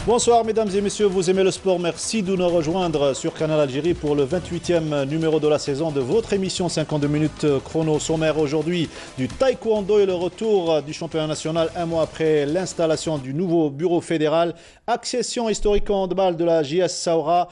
Bonsoir mesdames et messieurs, vous aimez le sport, merci de nous rejoindre sur Canal Algérie pour le 28e numéro de la saison de votre émission 52 minutes chrono sommaire aujourd'hui du taekwondo et le retour du championnat national un mois après l'installation du nouveau bureau fédéral. Accession historique en handball de la JS Saoura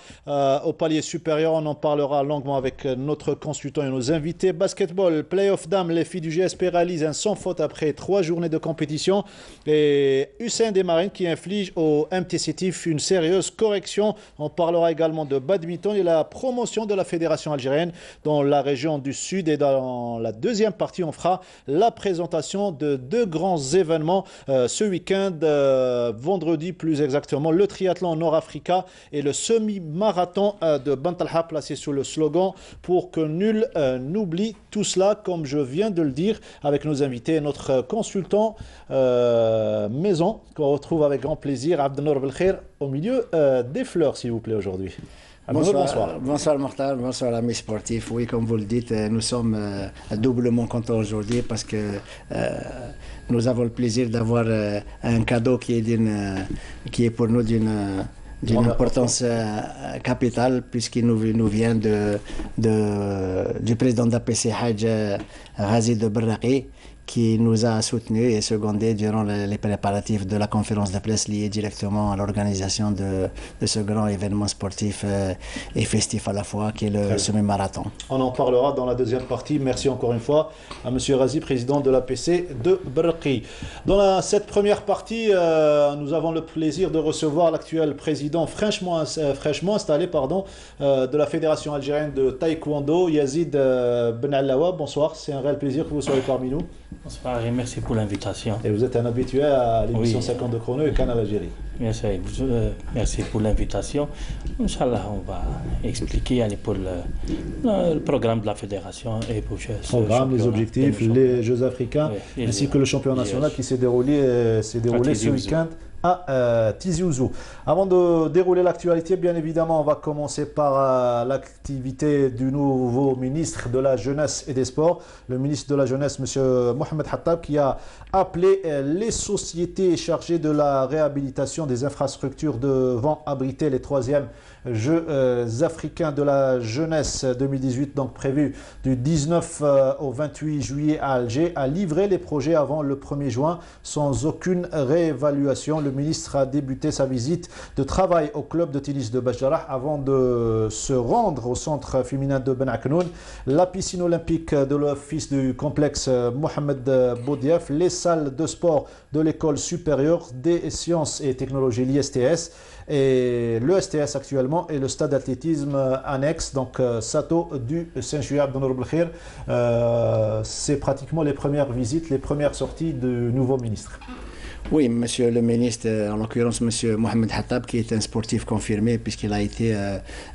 au palier supérieur, on en parlera longuement avec notre consultant et nos invités. Basketball, playoff dames, les filles du GSP réalisent un sans faute après 3 journées de compétition et Hussein Desmarines qui inflige au MTC une sérieuse correction. On parlera également de badminton et la promotion de la fédération algérienne dans la région du Sud. Et dans la deuxième partie, on fera la présentation de 2 grands événements ce week-end, vendredi plus exactement, le triathlon Nord-Africa et le semi-marathon de Bantalha, placé sous le slogan « Pour que nul n'oublie tout cela », comme je viens de le dire, avec nos invités et notre consultant maison, qu'on retrouve avec grand plaisir, Abdelnour Belkhair, au milieu des fleurs, s'il vous plaît, aujourd'hui. Bonsoir. Bonsoir Mortal, bonsoir amis sportifs. Oui, comme vous le dites, nous sommes doublement contents aujourd'hui parce que nous avons le plaisir d'avoir un cadeau qui est pour nous d'une importance capitale, puisqu'il nous vient du président d'APC Haj Ghazi de Berraqi, qui nous a soutenus et secondés durant les préparatifs de la conférence de presse liée directement à l'organisation de ce grand événement sportif et festif à la fois, qui est le semi-marathon. On en parlera dans la deuxième partie. Merci encore une fois à M. Ghazi, président de l'APC de Berraqi. Dans cette première partie, nous avons le plaisir de recevoir l'actuel président fraîchement installé de la Fédération algérienne de taekwondo, Yazid Ben Allawa. Bonsoir, c'est un réel plaisir que vous soyez parmi nous. Bonsoir et merci pour l'invitation. Et vous êtes un habitué à l'émission 52 chrono et Canal Algérie. Merci pour l'invitation. Inch'Allah, on va expliquer pour le programme de la fédération et pour les objectifs, les Jeux africains, ainsi que le championnat national qui s'est déroulé ce week-end à Tizi Ouzou. Avant de dérouler l'actualité, bien évidemment, on va commencer par l'activité du nouveau ministre de la Jeunesse et des Sports, le ministre de la Jeunesse, M. Mohamed Hattab, qui a appelé les sociétés chargées de la réhabilitation des infrastructures devant abriter les 3e Jeux africains de la jeunesse 2018, donc prévus du 19 au 28 juillet à Alger, à livrer les projets avant le 1er juin sans aucune réévaluation. Le ministre a débuté sa visite de travail au club de tennis de Bajdarah avant de se rendre au centre féminin de Ben Aknoun, la piscine olympique de l'office du complexe Mohamed Boudiaf, les salles de sport de l'école supérieure des sciences et technologies, l'ISTS, et le STS actuellement, et le stade d'athlétisme annexe, donc Sato du Saint-Juillet. Abdelnour Belkhair, c'est pratiquement les premières visites, les premières sorties du nouveau ministre. Oui, monsieur le ministre, en l'occurrence monsieur Mohamed Hattab, qui est un sportif confirmé puisqu'il a été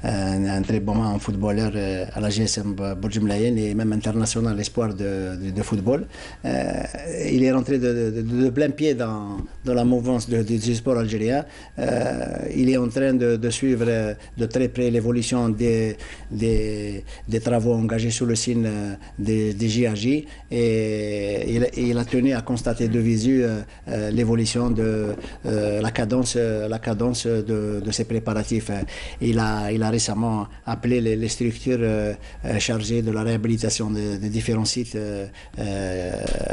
un très bon footballeur à la GSM Bourg Mlayen et même international espoir de football. Il est rentré de plein pied dans la mouvance du sport algérien. Il est en train de suivre de très près l'évolution des travaux engagés sous le signe des JAJ et il a tenu à constater de visu l'évolution de la cadence de ces préparatifs. Il a récemment appelé les structures chargées de la réhabilitation des différents sites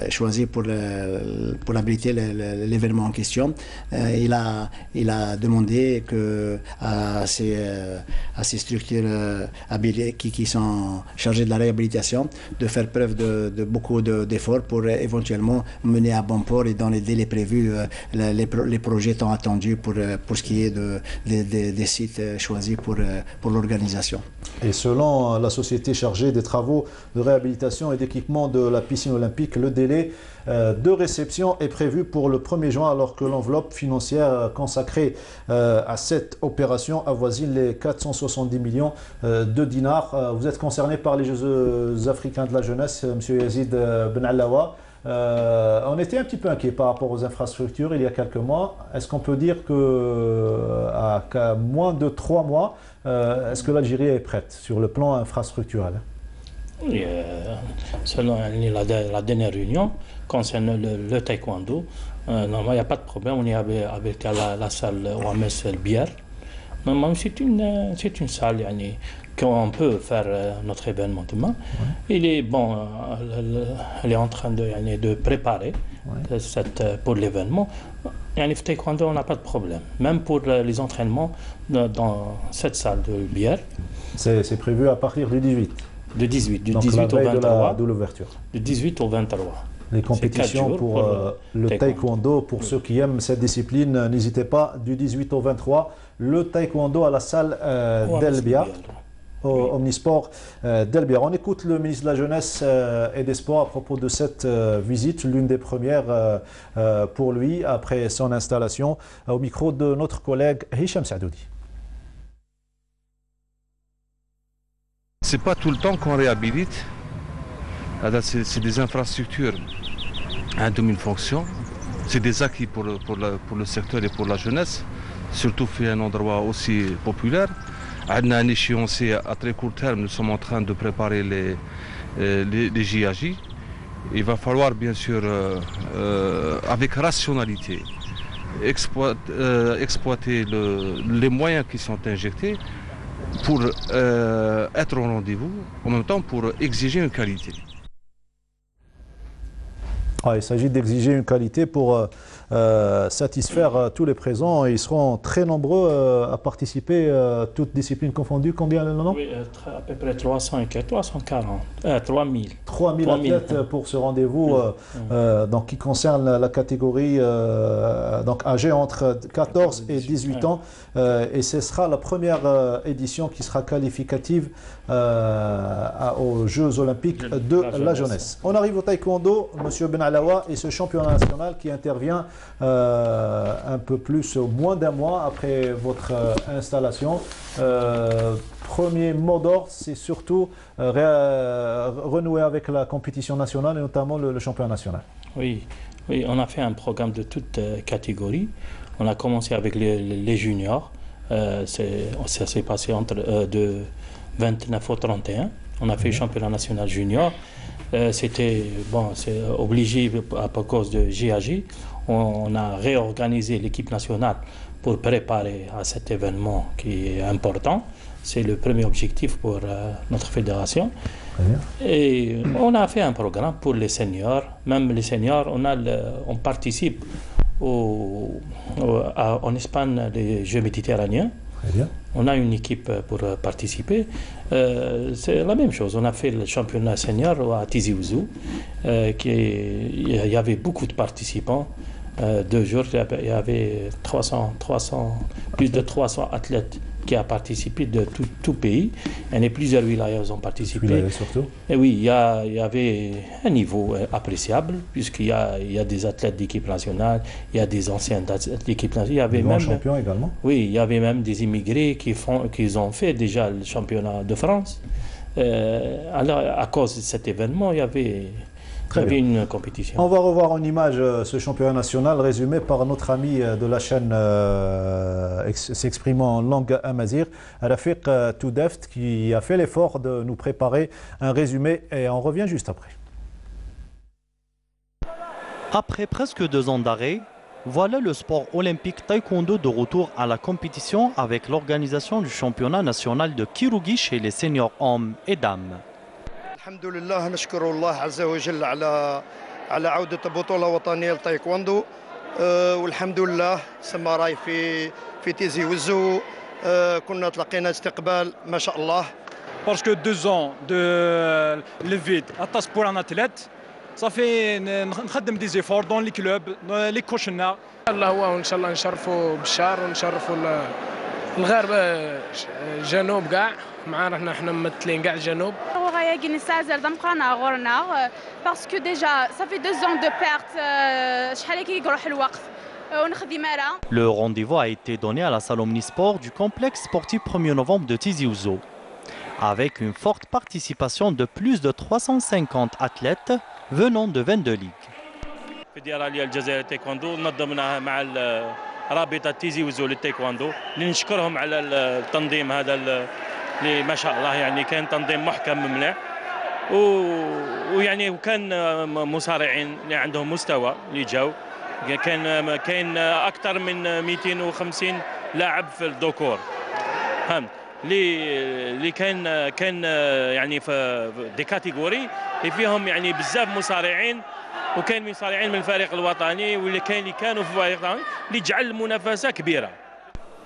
choisis pour abriter l'événement en question. Il a demandé à ces structures qui sont chargées de la réhabilitation de faire preuve de beaucoup d'efforts pour éventuellement mener à bon port et dans les délais prévus les projets tant attendus pour ce qui est des sites choisis pour l'organisation. Et selon la société chargée des travaux de réhabilitation et d'équipement de la piscine olympique, le délai de réception est prévu pour le 1er juin, alors que l'enveloppe financière consacrée à cette opération avoisine les 470 millions de dinars. Vous êtes concerné par les Jeux africains de la jeunesse, M. Yazid Ben Allawa. On était un petit peu inquiet par rapport aux infrastructures il y a quelques mois. Est-ce qu'on peut dire qu'à moins de 3 mois, est-ce que l'Algérie est prête sur le plan infrastructurel? Oui, selon la dernière réunion, concernant le taekwondo, normalement, il n'y a pas de problème. On est avec la salle OMS El Biar. Normalement, c'est une salle qu'on peut faire notre événement demain. Ouais. Il est bon, elle est en train de préparer pour l'événement. Le taekwondo, on n'a pas de problème. Même pour les entraînements dans cette salle de Biar. C'est prévu à partir du 18. Du 18 au 23. De l'ouverture. Du 18 au 23. Les compétitions pour le taekwondo. Pour ceux qui aiment cette discipline, n'hésitez pas, du 18 au 23, le taekwondo à la salle d'El Biar, au Omnisport d'El Biar. On écoute le ministre de la Jeunesse et des Sports à propos de cette visite, l'une des premières pour lui après son installation, au micro de notre collègue Hicham Sadoudi. C'est pas tout le temps qu'on réhabilite. C'est des infrastructures à une fonction. C'est des acquis pour le secteur et pour la jeunesse, surtout fait un endroit aussi populaire. On a un échéancier à très court terme. Nous sommes en train de préparer les JAJ. Il va falloir bien sûr, avec rationalité, exploiter les moyens qui sont injectés pour être au rendez-vous, en même temps pour exiger une qualité. Il s'agit d'exiger une qualité pour satisfaire tous les présents. Ils seront très nombreux à participer, toutes disciplines confondues. Combien le nom? Oui, à peu près 340, 3000. 3000 athlètes pour ce rendez-vous donc, qui concerne la catégorie donc âgée entre 14 et 18 ans. Et ce sera la première édition qui sera qualificative aux Jeux Olympiques de la jeunesse. On arrive au taekwondo, M. Ben Alaoua, et ce championnat national qui intervient un peu plus, moins d'un mois après votre installation. Premier mot d'ordre, c'est surtout renouer avec la compétition nationale et notamment le championnat national. Oui, on a fait un programme de toutes catégories. On a commencé avec les juniors. Ça s'est passé de 29 au 31. On a fait le championnat national junior. C'était c'est obligé à cause de JAJ. On a réorganisé l'équipe nationale pour préparer à cet événement qui est important. C'est le premier objectif pour notre fédération. Et on a fait un programme pour les seniors. Même les seniors, on participe en Espagne les Jeux méditerranéens. On a une équipe pour participer. C'est la même chose. On a fait le championnat senior à Tizi Ouzou. Il y avait beaucoup de participants. 2 jours, il y avait plus de 300 athlètes qui ont participé de tout pays. Et plusieurs wilayas ont participé. Surtout. Et oui, il y avait un niveau appréciable, puisqu'il y a des athlètes d'équipe nationale, il y a des anciens d'équipe nationale. Il y avait des grands champions également. Oui, il y avait même des immigrés qui ont fait déjà le championnat de France. Alors, à cause de cet événement, il y avait une compétition. On va revoir en image ce championnat national résumé par notre ami de la chaîne s'exprimant en langue amazigh, Rafiq Toudeft, qui a fait l'effort de nous préparer un résumé et on revient juste après. Après presque 2 ans d'arrêt, voilà le sport olympique taekwondo de retour à la compétition avec l'organisation du championnat national de Kirougi chez les seniors hommes et dames. الحمد لله نشكر الله عز وجل على عودة بطولة وطنية للتايكواندو والحمد لله سما راي في تيزي وزو كنا تلقينا استقبال ما شاء الله. Parce que 2 ans de le vide à pour un athlète, ça fait نخدم des efforts dans les clubs, dans les coachs-na. الله هو وان شاء الله نشرفوا بشار ونشرفوا الغرب جنوب كاع معنا احنا ممثلين كاع الجنوب. Parce que déjà ça fait 2 ans de perte. Le rendez-vous a été donné à la salle Omnisport du complexe sportif 1er novembre de Tizi Ouzou, avec une forte participation de plus de 350 athlètes venant de 22 ligues. فيدرالية الجزائر تايكواندو نظمناها مع رابطة تيزي وزو للتايكواندو نشكرهم على التنظيم هذا اللي ما شاء الله كان تنظيم محكم مليح ويعني وكان مصارعين اللي عندهم مستوى اللي جاوا كاين اكثر من 250 لاعب في الذكور فهمت اللي كان يعني في دي كاتيجوري اللي فيهم يعني بزاف مصارعين وكاين مصارعين من الفريق الوطني واللي كانوا في الفريق الوطني اللي جعل المنافسه كبيره.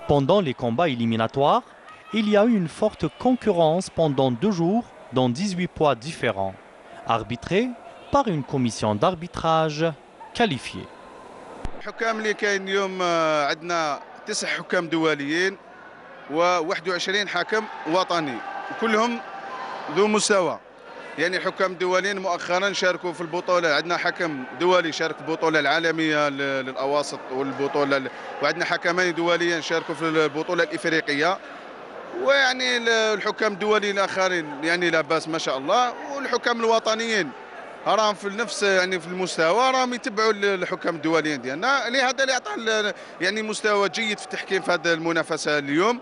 Pendant les combats éliminatoires, il y a eu une forte concurrence pendant 2 jours dans 18 poids différents, arbitrés par une commission d'arbitrage qualifiée. الحكام اللي كاين اليوم عندنا 9 حكام دوليين و21 حكم وطني وكلهم ذو مستوى. يعني حكام دوليين مؤخرا شاركوا في البطوله، عندنا حكم دولي شارك في البطوله العالميه للاواسط والبطوله، وعندنا حكمان دوليين شاركوا في البطوله الافريقيه، ويعني الحكام الدوليين الاخرين يعني لا باس ما شاء الله، والحكام الوطنيين راهم في نفس يعني في المستوى راهم يتبعوا الحكام الدوليين ديالنا، لهذا اللي عطى يعني مستوى جيد في التحكيم في هذه المنافسه اليوم.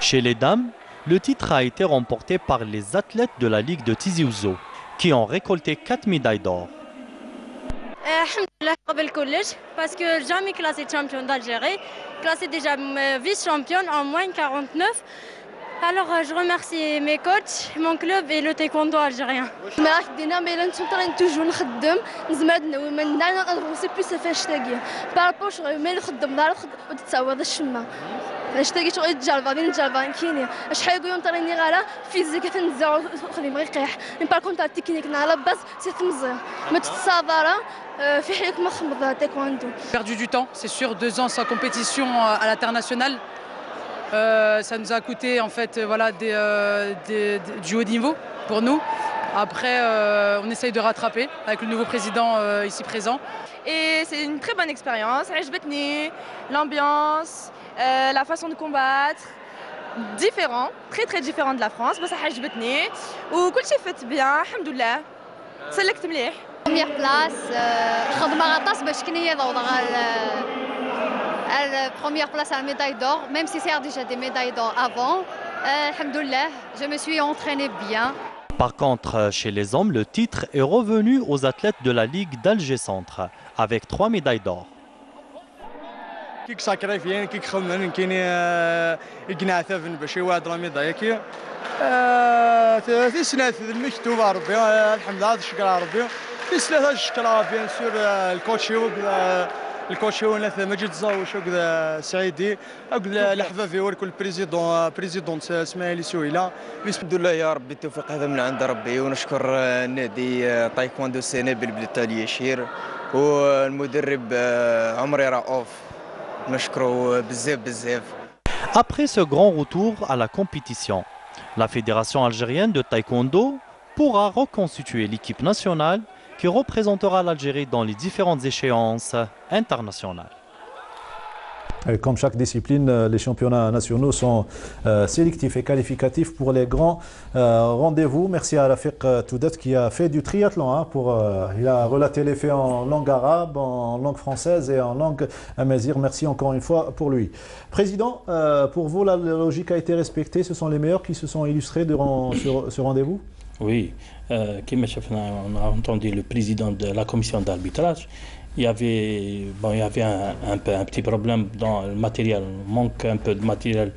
Chez les dames, le titre a été remporté par les athlètes de la Ligue de Tizi Ouzou, qui ont récolté 4 médailles d'or. Alhamdoulilah قبل كلش parce que jamais classé champion d'Algérie, classé déjà vice-championne en moins 49. Alors je remercie mes coachs, mon club et le taekwondo algérien. ما خدينا ما الا نتمرن توجور نخدم نزمرنا وما نغوصي بليس فاش تلاقيه بارابور شغل ما نخدم دار وتتساوى هذا الشمه علاش تلاقي شغل تجربه كاينين شحال يقولوا نطريني غالا فيزيك تنزع خلي بغي يقيح من باركون تاع التكنيك على باس سي تمزير ما تتصابر في حيك ما خمض تايكوندو. Perdu du temps, c'est sûr, 2 ans sans compétition à l'international. Ça nous a coûté en fait voilà, du haut niveau pour nous. Après, on essaye de rattraper avec le nouveau président ici présent. Et c'est une très bonne expérience. L'ambiance, la façon de combattre, différent, très différent de la France. Ça عجبتني وكل شيء فات bien, alhamdoulilah. سلكت مليح. Première place, خدمة غطاس باش كني هي ضوضة la première place à la médaille d'or, même si c'est déjà des médailles d'or avant. Alhamdoulilah, je me suis entraînée bien. Par contre, chez les hommes, le titre est revenu aux athlètes de la Ligue d'Alger Centre, avec 3 médailles d'or. كيك ساكريفيان كيك خمن كاين يقنع ثافن باش يوعد لا ميداي كي في سنه المكتوب ربي الحمد لله الشكر على ربي في سنه الشكر بيان سور الكوتش هو مجيد زاوش وكذا سعيدي وكذا الحفافي وركل بريزيدون اسماعيل سويله. بسم الله يا ربي التوفيق هذا من عند ربي، ونشكر نادي تايكوندو السنابل بلتالي يشير والمدرب عمري رؤوف نشكره بزاف. Après ce grand retour à la compétition, la Fédération algérienne de taekwondo pourra reconstituer l'équipe nationale qui représentera l'Algérie dans les différentes échéances internationales. Et comme chaque discipline, les championnats nationaux sont sélectifs et qualificatifs pour les grands rendez-vous. Merci à Rafiq Toudet qui a fait du triathlon. Il a relaté les faits en langue arabe, en langue française et en langue amazigh. Merci encore une fois pour lui. Président, pour vous, la logique a été respectée. Ce sont les meilleurs qui se sont illustrés durant ce rendez-vous? Oui, on a entendu le président de la commission d'arbitrage. Il y avait un petit problème dans le matériel, manque un peu de matériel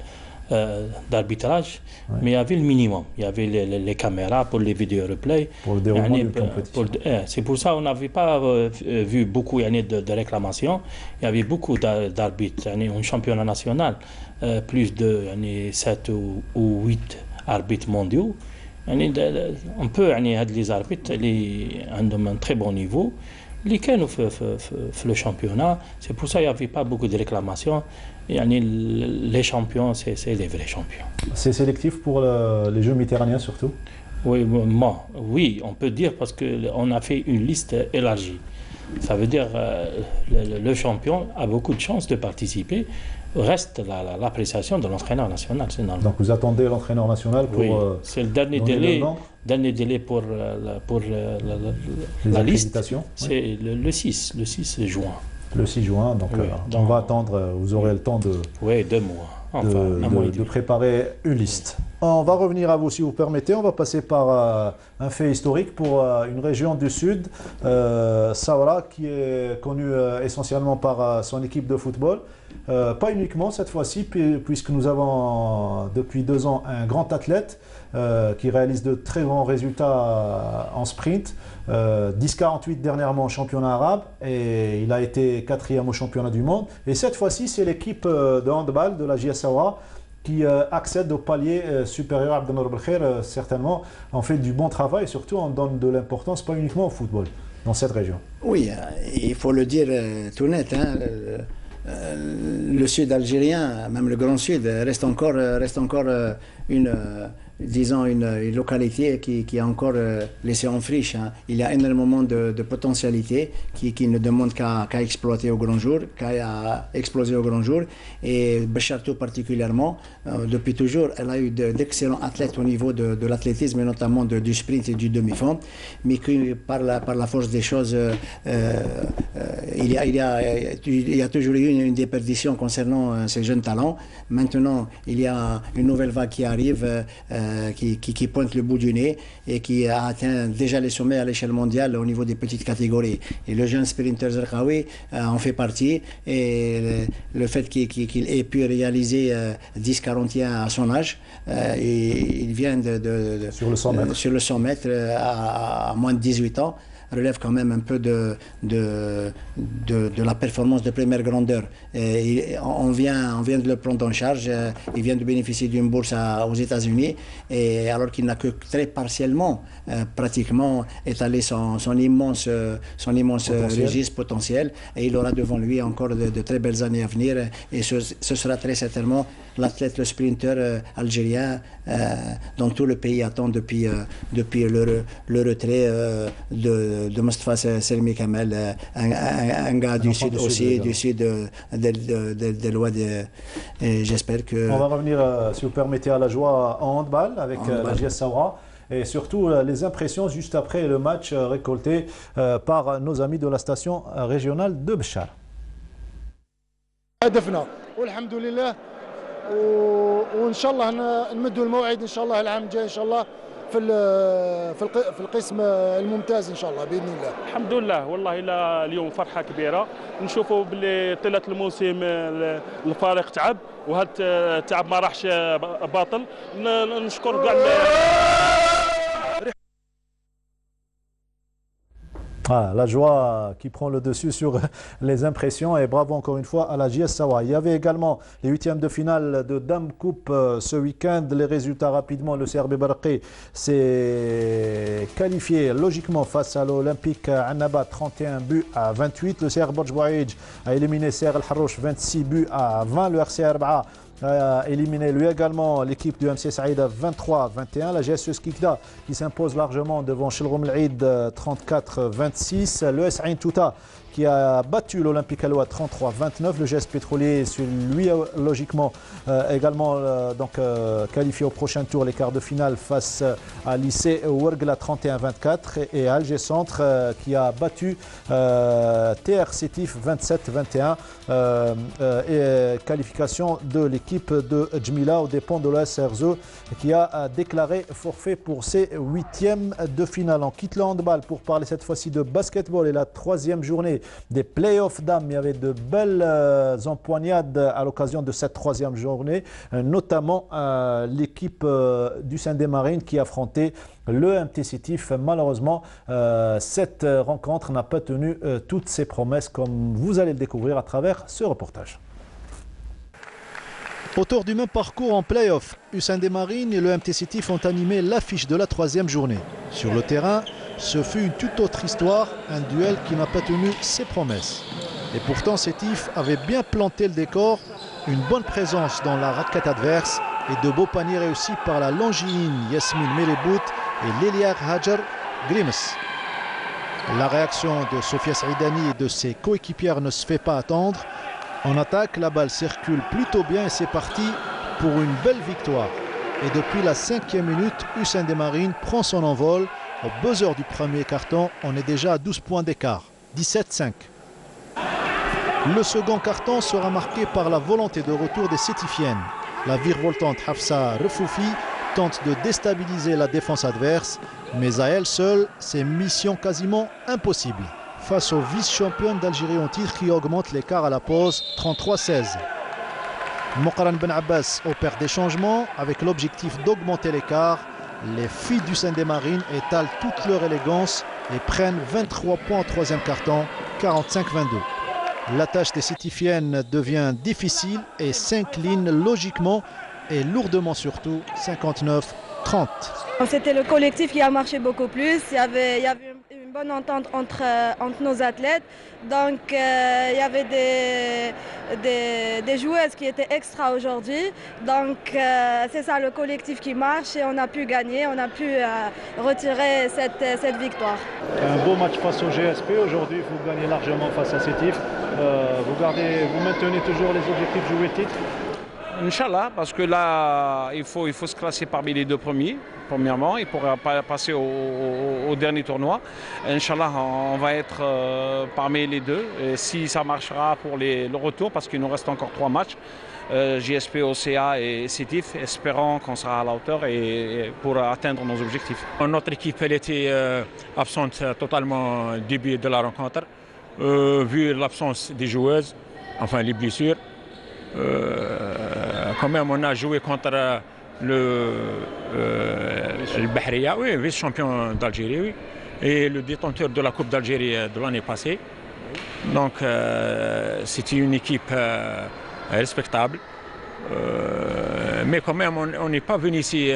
d'arbitrage, ouais. Mais il y avait le minimum. Il y avait les caméras pour les vidéos replay. Pour le déroulement de la compétition. C'est pour ça qu'on n'avait pas vu beaucoup de réclamations. Il y avait beaucoup d'arbitres. Un championnat national, plus de 7 ou 8 arbitres mondiaux. On peut les arbitres ont un très bon niveau. Les كانوا في le championnat, c'est pour ça qu'il n'y avait pas beaucoup de réclamations. Les champions, c'est les vrais champions. C'est sélectif pour les Jeux méditerranéens surtout? Oui, on peut dire parce qu'on a fait une liste élargie. Ça veut dire le champion a beaucoup de chances de participer. Reste l'appréciation de l'entraîneur national, c'est normal. Donc vous attendez l'entraîneur national pour... Oui, c'est le dernier délai pour la liste. C'est le 6 juin. Le 6 juin, donc, oui, on va attendre, vous aurez le temps de... Oui, 2 mois. de préparer une liste. On va revenir à vous si vous permettez. On va passer par un fait historique pour une région du sud, Saoura, qui est connue essentiellement par son équipe de football. Pas uniquement cette fois-ci, puisque nous avons depuis 2 ans un grand athlète qui réalise de très grands résultats en sprint. 10,48 dernièrement au championnat arabe et il a été 4e au championnat du monde. Et cette fois-ci, c'est l'équipe de handball de la JS Saoura qui accède au palier supérieur. Abdelnour Belkhair, certainement, en fait du bon travail et surtout on donne de l'importance, pas uniquement au football, dans cette région. Oui, il faut le dire tout net. Hein, le sud algérien, même le Grand Sud, reste encore une localité qui est encore laissée en friche. Hein. Il y a énormément de potentialités qui ne demandent qu'à exploiter au grand jour, qu'à exploser au grand jour. Et Béchartou particulièrement, depuis toujours, elle a eu d'excellents athlètes au niveau de l'athlétisme et notamment du sprint et du demi-fond, mais que par la force des choses, il y a toujours eu une déperdition concernant ces jeunes talents. Maintenant, il y a une nouvelle vague qui arrive, qui pointe le bout du nez et qui a atteint déjà les sommets à l'échelle mondiale au niveau des petites catégories. Et le jeune sprinter Zerkaoui en fait partie. Et le fait qu'il ait pu réaliser 10,41 à son âge, il vient sur le 100 mètres à moins de 18 ans, relève quand même un peu de la performance de première grandeur. Et on vient de le prendre en charge. Il vient de bénéficier d'une bourse aux États-Unis, et alors qu'il n'a que très partiellement, pratiquement, étalé son immense registre potentiel. Et il aura devant lui encore de très belles années à venir. Et ce sera très certainement l'athlète, le sprinter algérien dont tout le pays attend depuis le retrait de Mostafa Selmi Kamel, un gars du sud aussi, du sud de l'Oued. J'espère que... On va revenir, si vous permettez, à la joie en handball avec la JS Saoura. Et surtout les impressions juste après le match récolté par nos amis de la station régionale de Béchar. هدفنا والحمد لله وان شاء الله نمدوا الموعد ان شاء الله العام الجاي ان شاء الله في القسم الممتاز ان شاء الله باذن الله. الحمد لله والله اليوم فرحه كبيره نشوفوا باللي طيله الموسم الفريق تعب وهذا التعب ما راحش باطل. نشكر كاع la joie qui prend le dessus sur les impressions, et bravo encore une fois à la JS Saoura. Il y avait également les 8e de finale de Dame Coupe ce week-end. Les résultats rapidement, le CRB Barqi s'est qualifié logiquement face à l'Olympique Annaba 31 buts à 28. Le CR Borj Bouaïdj a éliminé CR El Harrouch 26 buts à 20. Le RC Arba'a a éliminé lui également l'équipe du MC Saïda 23-21. La GS Skikda qui s'impose largement devant Chilroum L'Aïd 34-26. Le S Ain Touta qui a battu l'Olympique Aloua 33-29. Le GS Pétrolier, lui logiquement également qualifié au prochain tour, les quarts de finale face à lycée Ouergla 31-24. Et Alger Centre qui a battu TR Sétif 27-21. Et qualification de l'équipe de Djmila aux dépens de la SRZE qui a déclaré forfait pour ses 8e de finale. On quitte le handball pour parler cette fois-ci de basketball et la 3e journée des playoffs dames. Il y avait de belles empoignades à l'occasion de cette 3e journée, notamment l'équipe du Saint-Des-Marines qui affrontait le MT Sétif. Malheureusement, cette rencontre n'a pas tenu toutes ses promesses, comme vous allez le découvrir à travers ce reportage. Autour du même parcours en play-off, Hussein des Marines et le MT Sétif ont animé l'affiche de la 3e journée. Sur le terrain, ce fut une toute autre histoire, un duel qui n'a pas tenu ses promesses. Et pourtant, Sétif avait bien planté le décor, une bonne présence dans la raquette adverse et de beaux paniers réussis par la longiligne Yasmine Melebout et l'Eliar Hajar Grimes. La réaction de Sofia Saïdani et de ses coéquipières ne se fait pas attendre. En attaque, la balle circule plutôt bien et c'est parti pour une belle victoire. Et depuis la 5e minute, Hussein des Marines prend son envol. Au buzzer du premier carton, on est déjà à 12 points d'écart, 17-5. Le second carton sera marqué par la volonté de retour des Sétifiennes. La virevoltante Hafsa Refoufi tente de déstabiliser la défense adverse, mais à elle seule, c'est mission quasiment impossible. Face au vice-champion d'Algérie en titre qui augmente l'écart à la pause 33-16. Moukaran Ben Abbas opère des changements avec l'objectif d'augmenter l'écart. Les filles du Saint-Desmarines étalent toute leur élégance et prennent 23 points au troisième quart-temps, 45-22. La tâche des Sétifiennes devient difficile et s'incline logiquement et lourdement surtout, 59-30. C'était le collectif qui a marché beaucoup plus. Il y avait une bonne entente entre nos athlètes. Donc il y avait des joueuses qui étaient extra aujourd'hui. Donc c'est ça le collectif qui marche et on a pu gagner, on a pu retirer cette victoire. Un beau match face au GSP. Aujourd'hui, vous gagnez largement face à Sétif. Vous maintenez toujours les objectifs de jouer le titre? Inch'Allah, parce que là, il faut se classer parmi les deux premiers, premièrement, et pour passer au dernier tournoi. Inch'Allah, on va être parmi les deux. Et si ça marchera pour le retour, parce qu'il nous reste encore 3 matchs, JSP, OCA et Sétif, espérons qu'on sera à la hauteur et pour atteindre nos objectifs. Notre équipe, elle était absente totalement au début de la rencontre, vu l'absence des joueuses, enfin les blessures. Quand même, on a joué contre le Bahria, oui, vice-champion d'Algérie, oui, et le détenteur de la Coupe d'Algérie de l'année passée. Donc, c'était une équipe respectable. Mais quand même, on n'est pas venu ici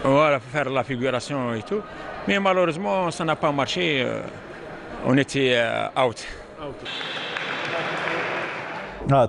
voilà, faire la figuration et tout. Mais malheureusement, ça n'a pas marché. On était out.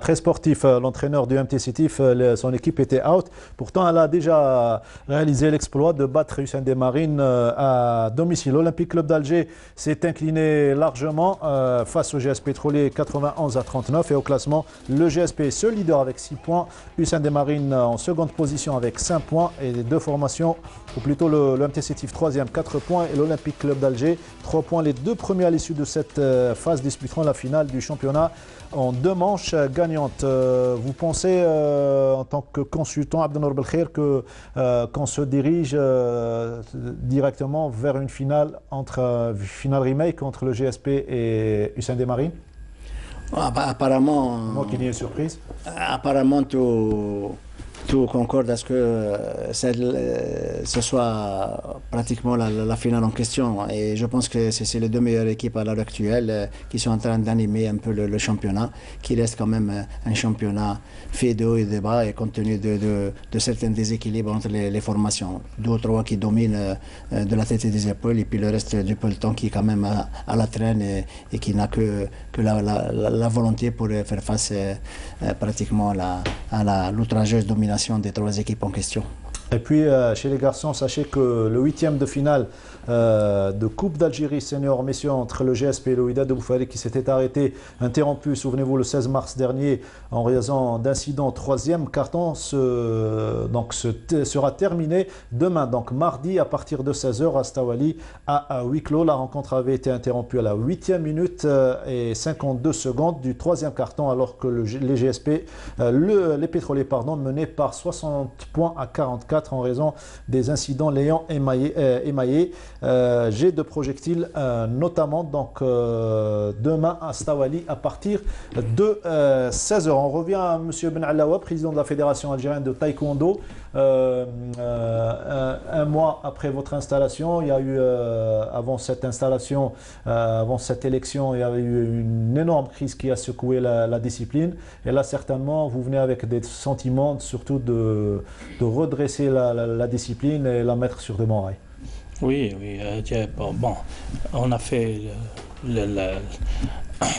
Très sportif, l'entraîneur du MT Sétif, son équipe était out. Pourtant, elle a déjà réalisé l'exploit de battre Hussein Desmarines à domicile. L'Olympique Club d'Alger s'est incliné largement face au GS Pétrolier 91-39. Et au classement, le GSP est seul leader avec 6 points. Hussein Desmarines en seconde position avec 5 points. Et les deux formations, ou plutôt le MT Sétif 3e, 4 points. Et l'Olympique Club d'Alger, 3 points. Les deux premiers à l'issue de cette phase disputeront la finale du championnat en 2 manches gagnantes. Vous pensez, en tant que consultant, Abdelnour Belkhair, qu'on se dirige directement vers une finale finale remake entre le GSP et Hussein Desmarines? Apparemment. Moi qui n'y ai surprise. Apparemment, tout concorde à ce que ce soit pratiquement la finale en question. Et je pense que c'est les deux meilleures équipes à l'heure actuelle qui sont en train d'animer un peu le championnat, qui reste quand même un championnat fait de haut et de bas, et compte tenu de certains déséquilibres entre les formations. 2 ou 3 qui dominent de la tête et des épaules, et puis le reste du peloton qui est quand même à la traîne et qui n'a que la volonté pour faire face pratiquement à l'outrageuse domination des 3 équipes en question. Et puis chez les garçons, sachez que le 8e de finale de Coupe d'Algérie senior messieurs entre le GSP et le Wydad de Boufali qui s'était arrêté, interrompu, souvenez-vous, le 16 mars dernier en raison d'incidents, 3e carton sera terminé demain, donc mardi à partir de 16h à Stawali à huis clos. La rencontre avait été interrompue à la 8e minute et 52 secondes du 3e carton, alors que les GSP, les pétroliers menaient par 60 points à 44 en raison des incidents l'ayant émaillé. Jet de projectiles notamment, donc demain à Stawali à partir de 16h. On revient à M. Ben Alaoua, président de la Fédération algérienne de taekwondo. Un mois après votre installation, il y a eu, avant cette installation, avant cette élection, il y avait eu une énorme crise qui a secoué la discipline. Et là, certainement, vous venez avec des sentiments, surtout de redresser la discipline et la mettre sur de bons rails. Oui, bon, on a fait,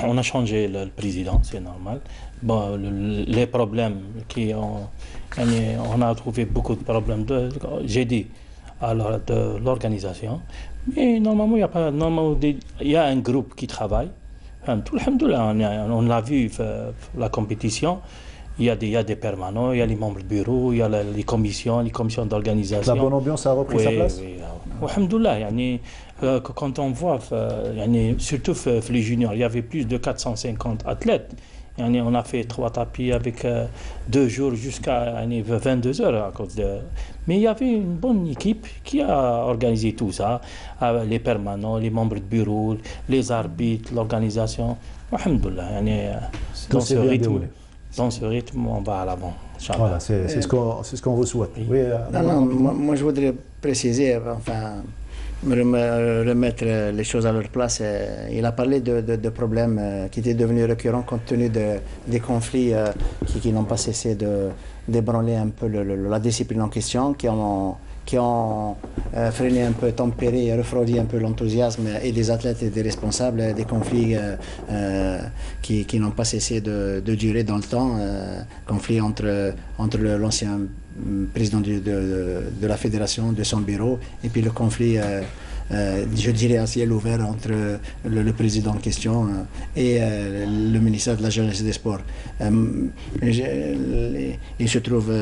on a changé le président, c'est normal. Bon, les problèmes on a trouvé beaucoup de problèmes, j'ai dit, de l'organisation. Mais normalement, il y a un groupe qui travaille. On l'a vu, la compétition. Il y a des permanents, il y a les membres du bureau, il y a les commissions d'organisation. La bonne ambiance a repris sa place. Oui. Alhamdoulilah, quand on voit, surtout les juniors, il y avait plus de 450 athlètes. On a fait 3 tapis avec 2 jours jusqu'à 22 heures à cause de... Mais il y avait une bonne équipe qui a organisé tout ça, les permanents, les membres de bureau, les arbitres, l'organisation. Alhamdoulilah, dans ce rythme, on va à l'avant. Voilà, c'est ce qu'on vous souhaite. Oui, moi je voudrais préciser, remettre les choses à leur place. Il a parlé de problèmes qui étaient devenus récurrents compte tenu des conflits qui n'ont pas cessé d'ébranler un peu la discipline en question, qui ont freiné un peu, tempéré et refroidi un peu l'enthousiasme et des athlètes et des responsables, des conflits qui n'ont pas cessé de durer dans le temps, conflits entre l'ancien président de la fédération, de son bureau, et puis le conflit, je dirais à ciel ouvert, entre le président en question et le ministère de la Jeunesse et des Sports. Il se trouve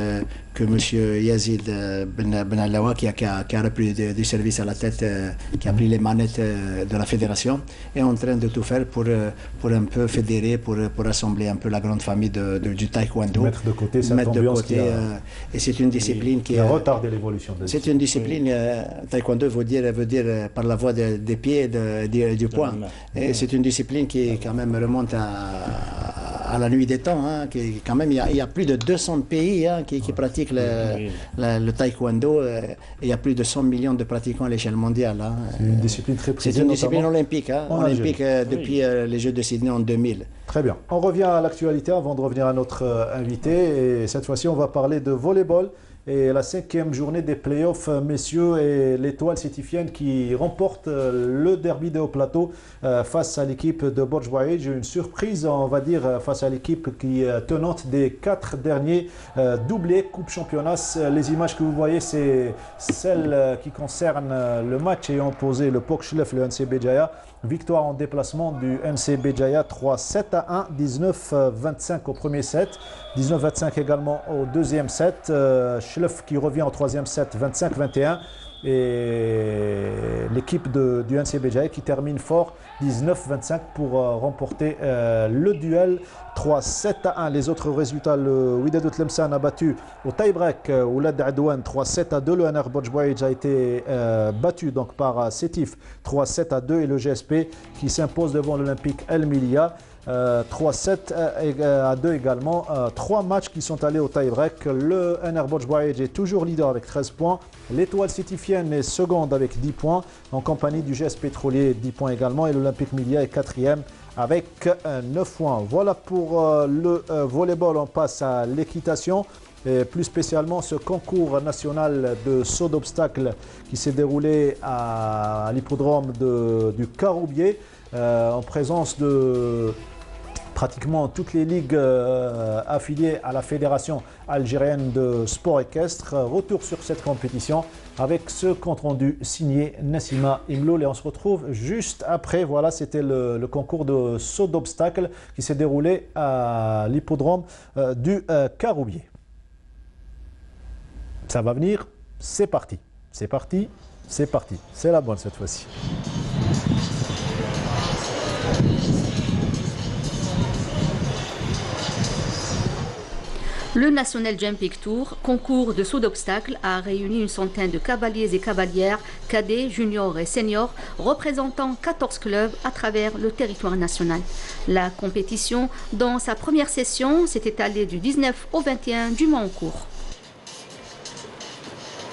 que M. Yazid Ben Alawa, qui a repris du service à la tête, qui a pris les manettes de la fédération, est en train de tout faire pour un peu fédérer, pour rassembler un peu la grande famille du taekwondo. Mettre de côté cette ambiance et c'est une discipline qui a retardé l'évolution. C'est une discipline, taekwondo veut dire par la voie des pieds et du poing. Et c'est une discipline qui quand même remonte à la nuit des temps. Quand même, il y a plus de 200 pays qui pratiquent le taekwondo, et il y a plus de 100 millions de pratiquants à l'échelle mondiale. C'est une discipline très prisée. C'est une discipline olympique, depuis les Jeux de Sydney en 2000. Très bien. On revient à l'actualité avant de revenir à notre invité. Et cette fois-ci, on va parler de volleyball et la 5e journée des playoffs, messieurs, et l'Étoile sétifienne qui remporte le derby de haut plateau face à l'équipe de Borj Bouaïdj. Une surprise, on va dire, face à l'équipe qui tenante des 4 derniers doublés Coupe Championnat. Les images que vous voyez, c'est celles qui concernent le match ayant opposé le POC Chlef, le NC Béjaïa. Victoire en déplacement du NC Béjaïa 3-7-1, 19-25 au premier set, 19-25 également au deuxième set. Chlef qui revient au troisième set 25-21 et l'équipe du NC Béjaïa qui termine fort 19-25 pour remporter le duel 3-7-1. Les autres résultats, le Wydad Tlemcen a battu au tie-break Oulad Adouane 3-7-2. Le NR Borj Bouaïdj a été battu donc par Sétif 3-7-2 et le GSP qui s'impose devant l'Olympique El Milia 3-7-2 également. 3 matchs qui sont allés au tie-break. Le NR Borj Bouaïdj est toujours leader avec 13 points. L'Étoile sétifienne est seconde avec 10 points en compagnie du GS Pétrolier 10 points également et l'Olympique Milia est 4e avec 9 points. Voilà pour le volleyball. On passe à l'équitation. Et plus spécialement ce concours national de saut d'obstacles qui s'est déroulé à l'hippodrome du Caroubier en présence de pratiquement toutes les ligues affiliées à la Fédération algérienne de sport équestre. Retour sur cette compétition avec ce compte-rendu signé Nassima Imloul et on se retrouve juste après. Voilà, c'était le concours de saut d'obstacles qui s'est déroulé à l'hippodrome du Caroubier. Ça va venir, c'est parti. C'est parti, c'est parti. C'est la bonne cette fois-ci. Le National Jumping Tour, concours de saut d'obstacles, a réuni une centaine de cavaliers et cavalières, cadets, juniors et seniors, représentant 14 clubs à travers le territoire national. La compétition, dans sa première session, s'est étalée du 19 au 21 du mois en cours.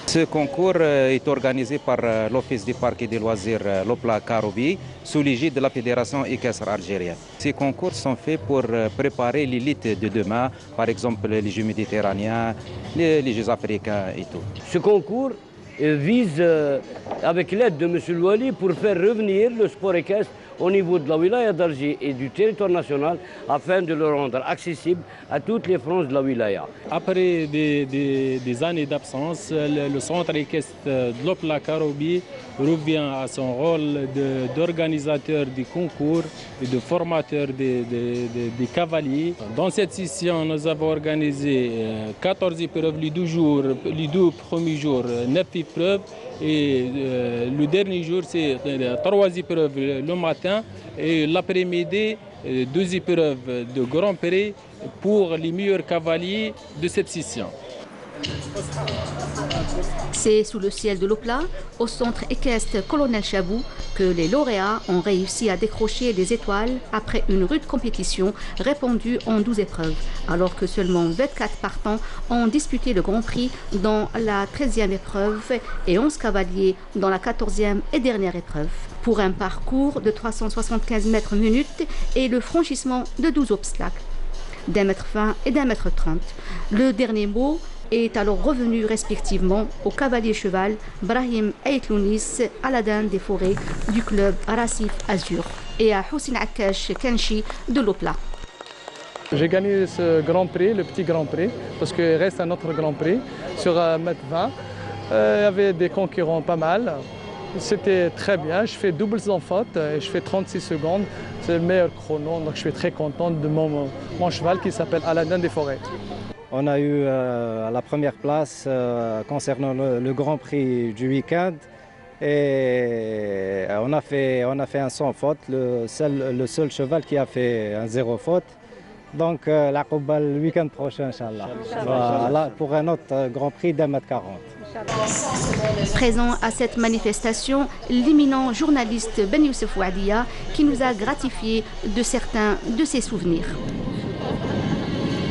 Ce concours est organisé par l'Office du Parc et des Loisirs Lopla Caroubier sous l'égide de la Fédération équestre algérienne. Ces concours sont faits pour préparer l'élite de demain, par exemple les Jeux méditerranéens, les Jeux africains et tout. Ce concours vise, avec l'aide de M. Louali, pour faire revenir le sport équestre au niveau de la wilaya d'Alger et du territoire national afin de le rendre accessible à toutes les franges de la wilaya. Après des années d'absence, le centre équestre de Lopla Caroubier revient à son rôle d'organisateur des concours et de formateur des cavaliers. Dans cette session, nous avons organisé 14 épreuves les 2 premiers jours, 9 épreuves Et le dernier jour, c'est 3 épreuves le matin et l'après-midi, 2 épreuves de Grand Prix pour les meilleurs cavaliers de cette session. C'est sous le ciel de l'Opla, au centre équestre Colonel Chabou, que les lauréats ont réussi à décrocher des étoiles après une rude compétition répandue en 12 épreuves, alors que seulement 24 partants ont disputé le Grand Prix dans la 13e épreuve et 11 cavaliers dans la 14e et dernière épreuve. Pour un parcours de 375 mètres minutes et le franchissement de 12 obstacles, d'1,20 m et d'1,30 m. Le dernier mot est alors revenu respectivement au cavalier cheval Brahim Aitlounis, Aladin des Forêts du club Racif Azur, et à Houssine Akash Kenchi de l'Opla. J'ai gagné ce Grand Prix, le petit Grand Prix, parce qu'il reste un autre Grand Prix sur 1,20 m. Il y avait des concurrents pas mal. C'était très bien. Je fais double sans faute et je fais 36 secondes. C'est le meilleur chrono, donc je suis très content de mon cheval qui s'appelle Aladin des Forêts. On a eu la première place concernant le Grand Prix du week-end et on a fait un sans faute, le seul cheval qui a fait un 0 faute. Donc la Couba le week-end prochain, Inch'Allah. Voilà, pour un autre Grand Prix d'1,40 m. Présent à cette manifestation, l'éminent journaliste Ben Youssef Ouadia qui nous a gratifié de certains de ses souvenirs.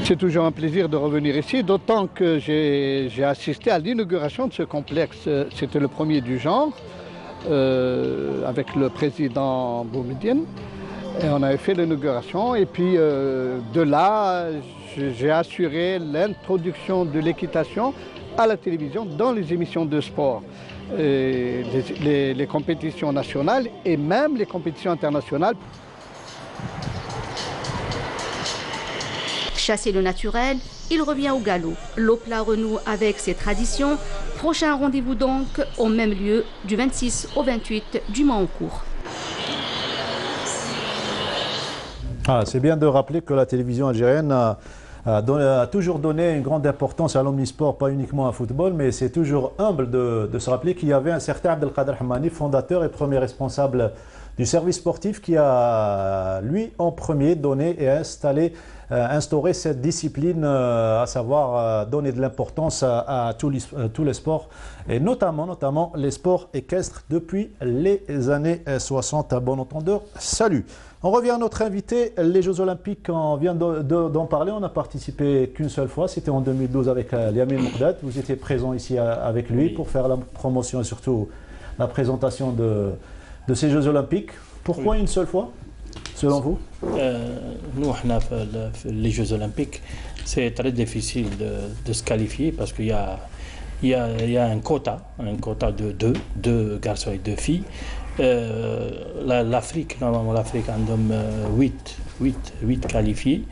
C'est toujours un plaisir de revenir ici, d'autant que j'ai assisté à l'inauguration de ce complexe. C'était le premier du genre, avec le président Boumediene. Et on avait fait l'inauguration. Et puis de là, j'ai assuré l'introduction de l'équitation à la télévision dans les émissions de sport. Les compétitions nationales et même les compétitions internationales. Chasser le naturel, il revient au galop. L'Opla renoue avec ses traditions. Prochain rendez-vous donc au même lieu du 26 au 28 du mois en cours. C'est bien de rappeler que la télévision algérienne a toujours donné une grande importance à l'omnisport, pas uniquement à football, mais c'est toujours humble de se rappeler qu'il y avait un certain Abdelkader Hamani, fondateur et premier responsable du service sportif, qui a, lui, en premier donné et instauré cette discipline, à savoir donner de l'importance à tous les sports, et notamment les sports équestres depuis les années 60. À bon entendeur, salut. On revient à notre invité, les Jeux Olympiques, on vient d'en parler, on n'a participé qu'une seule fois, c'était en 2012 avec Yamin Moukdad. Vous étiez présent ici avec lui pour faire la promotion et surtout la présentation de ces Jeux Olympiques. Pourquoi une seule fois, selon vous? Nous, les Jeux Olympiques, c'est très difficile de se qualifier parce qu'il y a un quota de deux garçons et 2 filles. L'Afrique, normalement, l'Afrique a 8 qualifiés.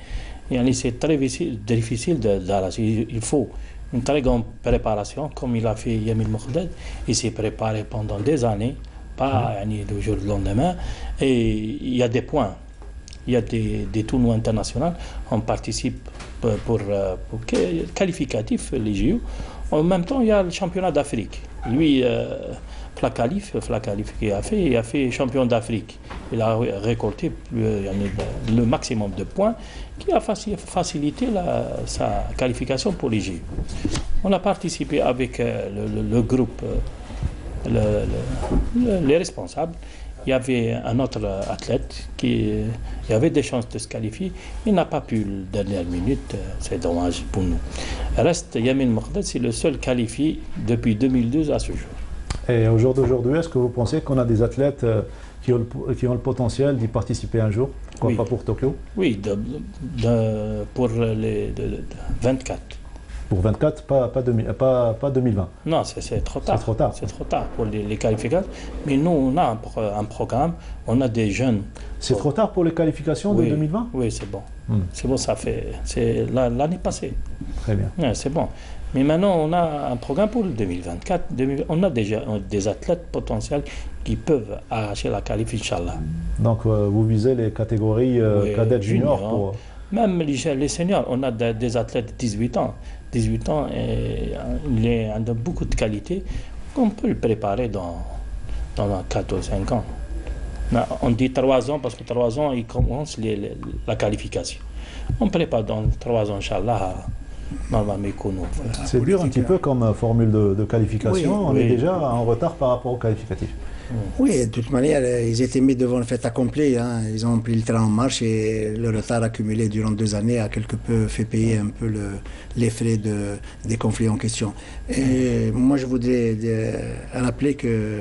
Et c'est très difficile d'arracher. Il faut une très grande préparation, comme il a fait Yamin Moukdad. Il s'est préparé pendant des années, pas le jour du lendemain. Et il y a des points. Il y a des tournois internationaux. On participe pour qualificatif, les JO. En même temps, il y a le championnat d'Afrique. Lui, Flakalif qui a fait champion d'Afrique. Il a récolté le maximum de points qui a facilité sa qualification pour les JO. On a participé avec le groupe, les responsables. Il y avait un autre athlète qui avait des chances de se qualifier. Il n'a pas pu la dernière minute. C'est dommage pour nous. Reste Yamin Moukdad, c'est le seul qualifié depuis 2012 à ce jour. Et au jour d'aujourd'hui, est-ce que vous pensez qu'on a des athlètes qui ont le potentiel d'y participer un jour, quoi, pas pour Tokyo? Oui, pour les 24. Pour 24, pas 2020. Non, c'est trop tard. C'est trop tard. C'est trop tard pour les qualifications. Mais nous, on a un programme, on a des jeunes. C'est trop tard pour les qualifications de 2020? Oui, c'est bon. C'est bon, c'est l'année passée. Très bien. Ouais, c'est bon. Mais maintenant, on a un programme pour le 2024. On a déjà des athlètes potentiels qui peuvent arracher la qualif, Inch'Allah. Donc, vous visez les catégories cadettes juniors pour... Même les seniors, on a des athlètes de 18 ans. 18 ans, il a beaucoup de qualité. On peut le préparer dans 4 ou 5 ans. On dit 3 ans parce que 3 ans, il commence la qualification. On prépare dans 3 ans, Inch'Allah, normalement. C'est dur un petit peu comme formule de qualification. On est déjà en retard par rapport au qualificatif. Oui, de toute manière, ils étaient mis devant le fait accompli. Hein. Ils ont pris le train en marche et le retard accumulé durant 2 années a quelque peu fait payer un peu les frais des conflits en question. Et moi, je voudrais rappeler que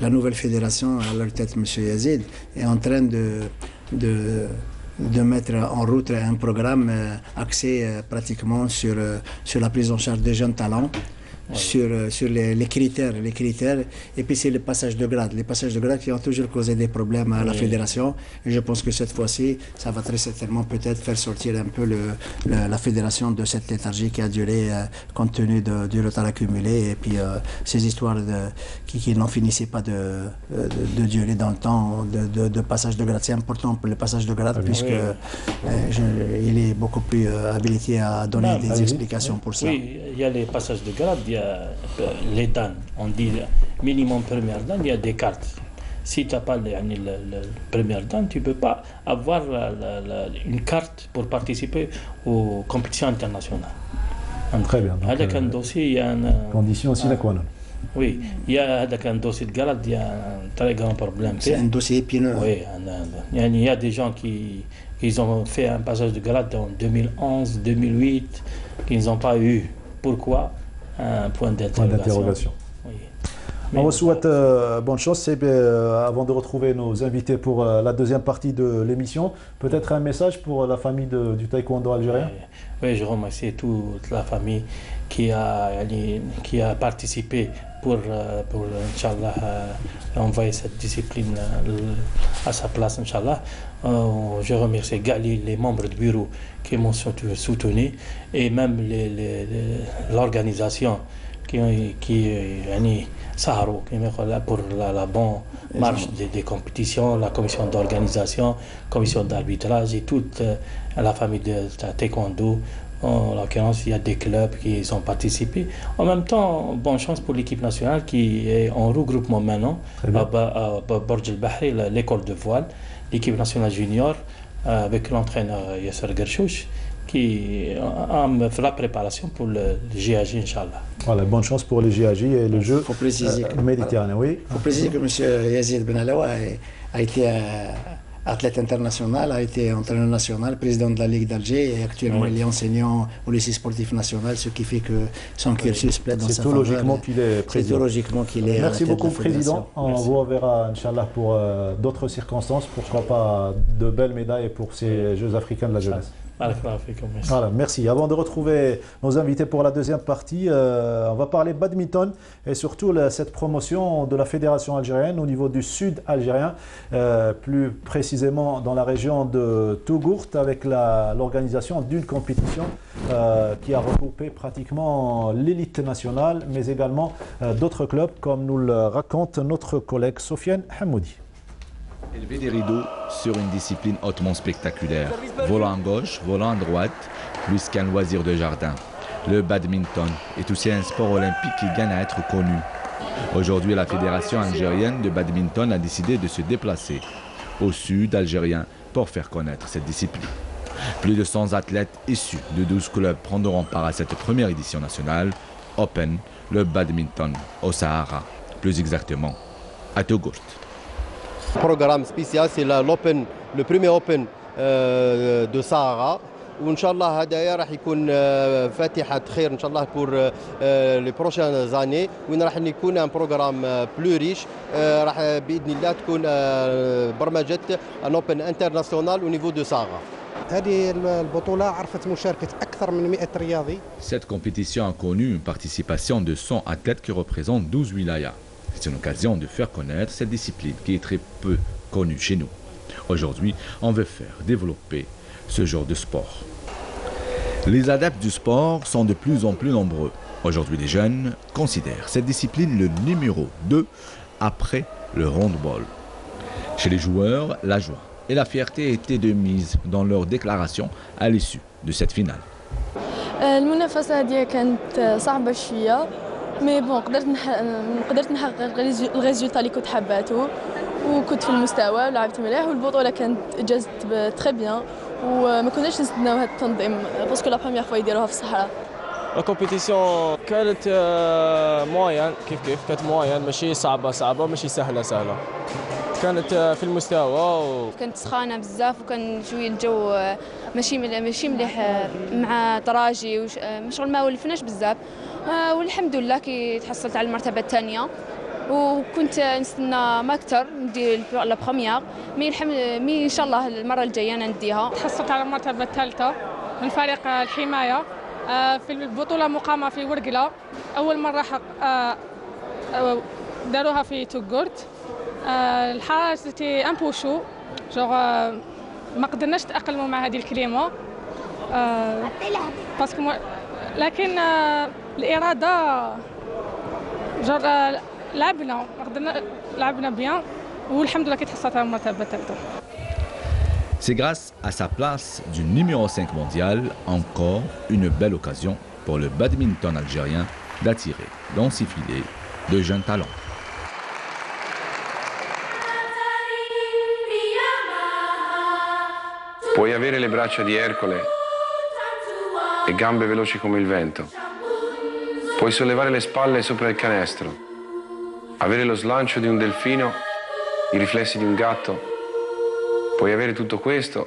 la nouvelle fédération, à leur tête, M. Yazid, est en train de mettre en route un programme axé pratiquement sur la prise en charge des jeunes talents. Sur les critères, et puis c'est le passage de grade. Les passages de grade qui ont toujours causé des problèmes à la fédération, et je pense que cette fois-ci, ça va très certainement peut-être faire sortir un peu la fédération de cette léthargie qui a duré compte tenu du retard accumulé, et puis ces histoires qui n'en finissaient pas de durer dans le temps, de passage de grade. C'est important pour le passage de grade, puisque il est beaucoup plus habilité à donner des explications pour ça. Oui, il y a les passages de grade, il y a les dan, on dit minimum première dan, il y a des cartes. Si tu n'as pas le première dan, tu ne peux pas avoir une carte pour participer aux compétitions internationales. Très bien. Avec un dossier, il y a une condition sine qua non. Oui, il y a avec un dossier de grade, il y a un très grand problème. C'est un dossier épineux. Oui, il y a des gens qui ont fait un passage de grade en 2011, 2008, qu'ils n'ont pas eu. Pourquoi? Un point d'interrogation. Oui. On vous souhaite bonne chance. Avant de retrouver nos invités pour la deuxième partie de l'émission, peut-être un message pour la famille du taekwondo algérien. Oui, je remercie toute la famille qui a participé pour Inch'Allah, envoyer cette discipline à sa place, Inch'Allah. Je remercie Gali, les membres du bureau qui m'ont soutenu, et même l'organisation Saharo, qui est là pour la bonne marche des compétitions, la commission d'organisation, commission d'arbitrage et toute la famille de taekwondo. En l'occurrence, il y a des clubs qui ont participé. En même temps, bonne chance pour l'équipe nationale qui est en regroupement maintenant à Borj el-Bahri, l'école de voile, l'équipe nationale junior, avec l'entraîneur Yasser Gershouch, qui a fait la préparation pour le GAJ, Inch'Allah. Voilà, bonne chance pour le GAJ et le jeu méditerranéen. Il faut préciser que M. Yazid Ben Alaoua a été athlète international, a été entraîneur national, président de la Ligue d'Alger, et actuellement il est enseignant au lycée sportif national, ce qui fait que son cursus plaide dans sa faveur. C'est tout logiquement qu'il est président. C'est tout logiquement qu'il est. Merci beaucoup, Président. On vous reverra, Inch'Allah, pour d'autres circonstances, pourquoi pas de belles médailles pour ces Jeux africains de la jeunesse. Voilà, merci. Avant de retrouver nos invités pour la deuxième partie, on va parler badminton et surtout cette promotion de la fédération algérienne au niveau du sud algérien, plus précisément dans la région de Tougourt, avec l'organisation d'une compétition qui a regroupé pratiquement l'élite nationale, mais également d'autres clubs, comme nous le raconte notre collègue Sofiane Hamoudi. Élever des rideaux sur une discipline hautement spectaculaire. Volant à gauche, volant à droite, plus qu'un loisir de jardin. Le badminton est aussi un sport olympique qui gagne à être connu. Aujourd'hui, la Fédération algérienne de badminton a décidé de se déplacer au sud algérien pour faire connaître cette discipline. Plus de 100 athlètes issus de 12 clubs prendront part à cette première édition nationale, Open, le badminton au Sahara, plus exactement à Tougourt. Programme spécial, c'est l'Open, le premier Open de Sahara. وإن شاء الله هدايا راح يكون فاتحة خير إن شاء الله pour les prochaines années وين راح يكون un programme plus riche راح بإذن الله تكون برمجة un Open international au niveau de Sahara. هذه البطولة عرفت مشاركة أكثر من 100 رياضي. Cette compétition a connu une participation de 100 athlètes qui représentent 12 wilayas. C'est une occasion de faire connaître cette discipline qui est très peu connue chez nous. Aujourd'hui, on veut faire développer ce genre de sport. Les adeptes du sport sont de plus en plus nombreux. Aujourd'hui, les jeunes considèrent cette discipline le numéro 2 après le handball. Chez les joueurs, la joie et la fierté étaient de mise dans leur déclaration à l'issue de cette finale. المنافسة هذه كانت صعبة شوية مي بون قدرت نحقق الريزولتا اللي كنت حاباته وكنت في المستوى ولعبت مليح والبطوله كانت جازت تري بيان وما كناش نستناو هذا التنظيم باسكو لا بروميير فوا يديروها في الصحراء. لا كومبيتيسيون كانت موين كيف كانت موين ماشي صعبه ماشي سهله كانت في المستوى كانت سخانه بزاف وكان شويه الجو ماشي مليح مع طراجي شغل ما ولفناش بزاف والحمد لله كي تحصلت على المرتبه الثانيه وكنت نستنى ما اكثر ندير لا بروميير مي ان شاء الله المره الجايه انا نديها. تحصلت على المرتبه الثالثه من فريق الحمايه في البطوله مقامه في ورقله. اول مره داروها في توغورت. الحراره تي ان بو شو جوغ ما قدرناش نتاقلموا مع هذه الكليمه باسكو لكن الاراده جوغ لعبنا بيان والحمد لله كي تحصلت على المرتبه الثالثه. C'est grâce à sa place du numéro 5 mondial, encore une belle occasion pour le badminton algérien d'attirer dans ses filets de jeunes talents. Puoi avere le braccia di Ercole e gambe veloci come il vento. Puoi sollevare le spalle sopra il canestro, avere lo slancio di un delfino, i riflessi di un gatto. Puoi avere tutto questo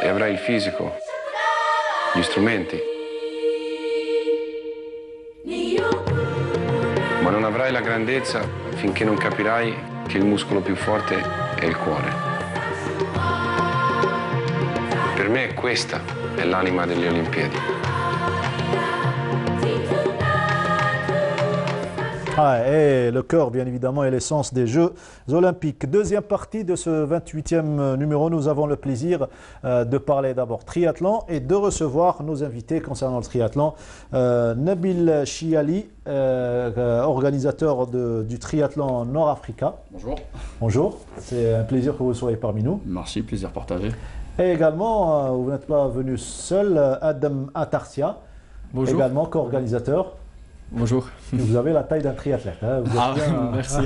e avrai il fisico, gli strumenti. Ma non avrai la grandezza finché non capirai che il muscolo più forte è il cuore. Per me questa è l'anima delle Olimpiadi. Et le cœur, bien évidemment, est l'essence des Jeux Olympiques. Deuxième partie de ce 28e numéro, nous avons le plaisir de parler d'abord triathlon et de recevoir nos invités concernant le triathlon. Nabil Chiali, organisateur du triathlon Nord-Africa. Bonjour. Bonjour, c'est un plaisir que vous soyez parmi nous. Merci, plaisir partagé. Et également, vous n'êtes pas venu seul, Adam Atarsia, bonjour. Également co-organisateur. Bonjour. Vous avez la taille d'un triathlète. Hein. Vous êtes bien, merci.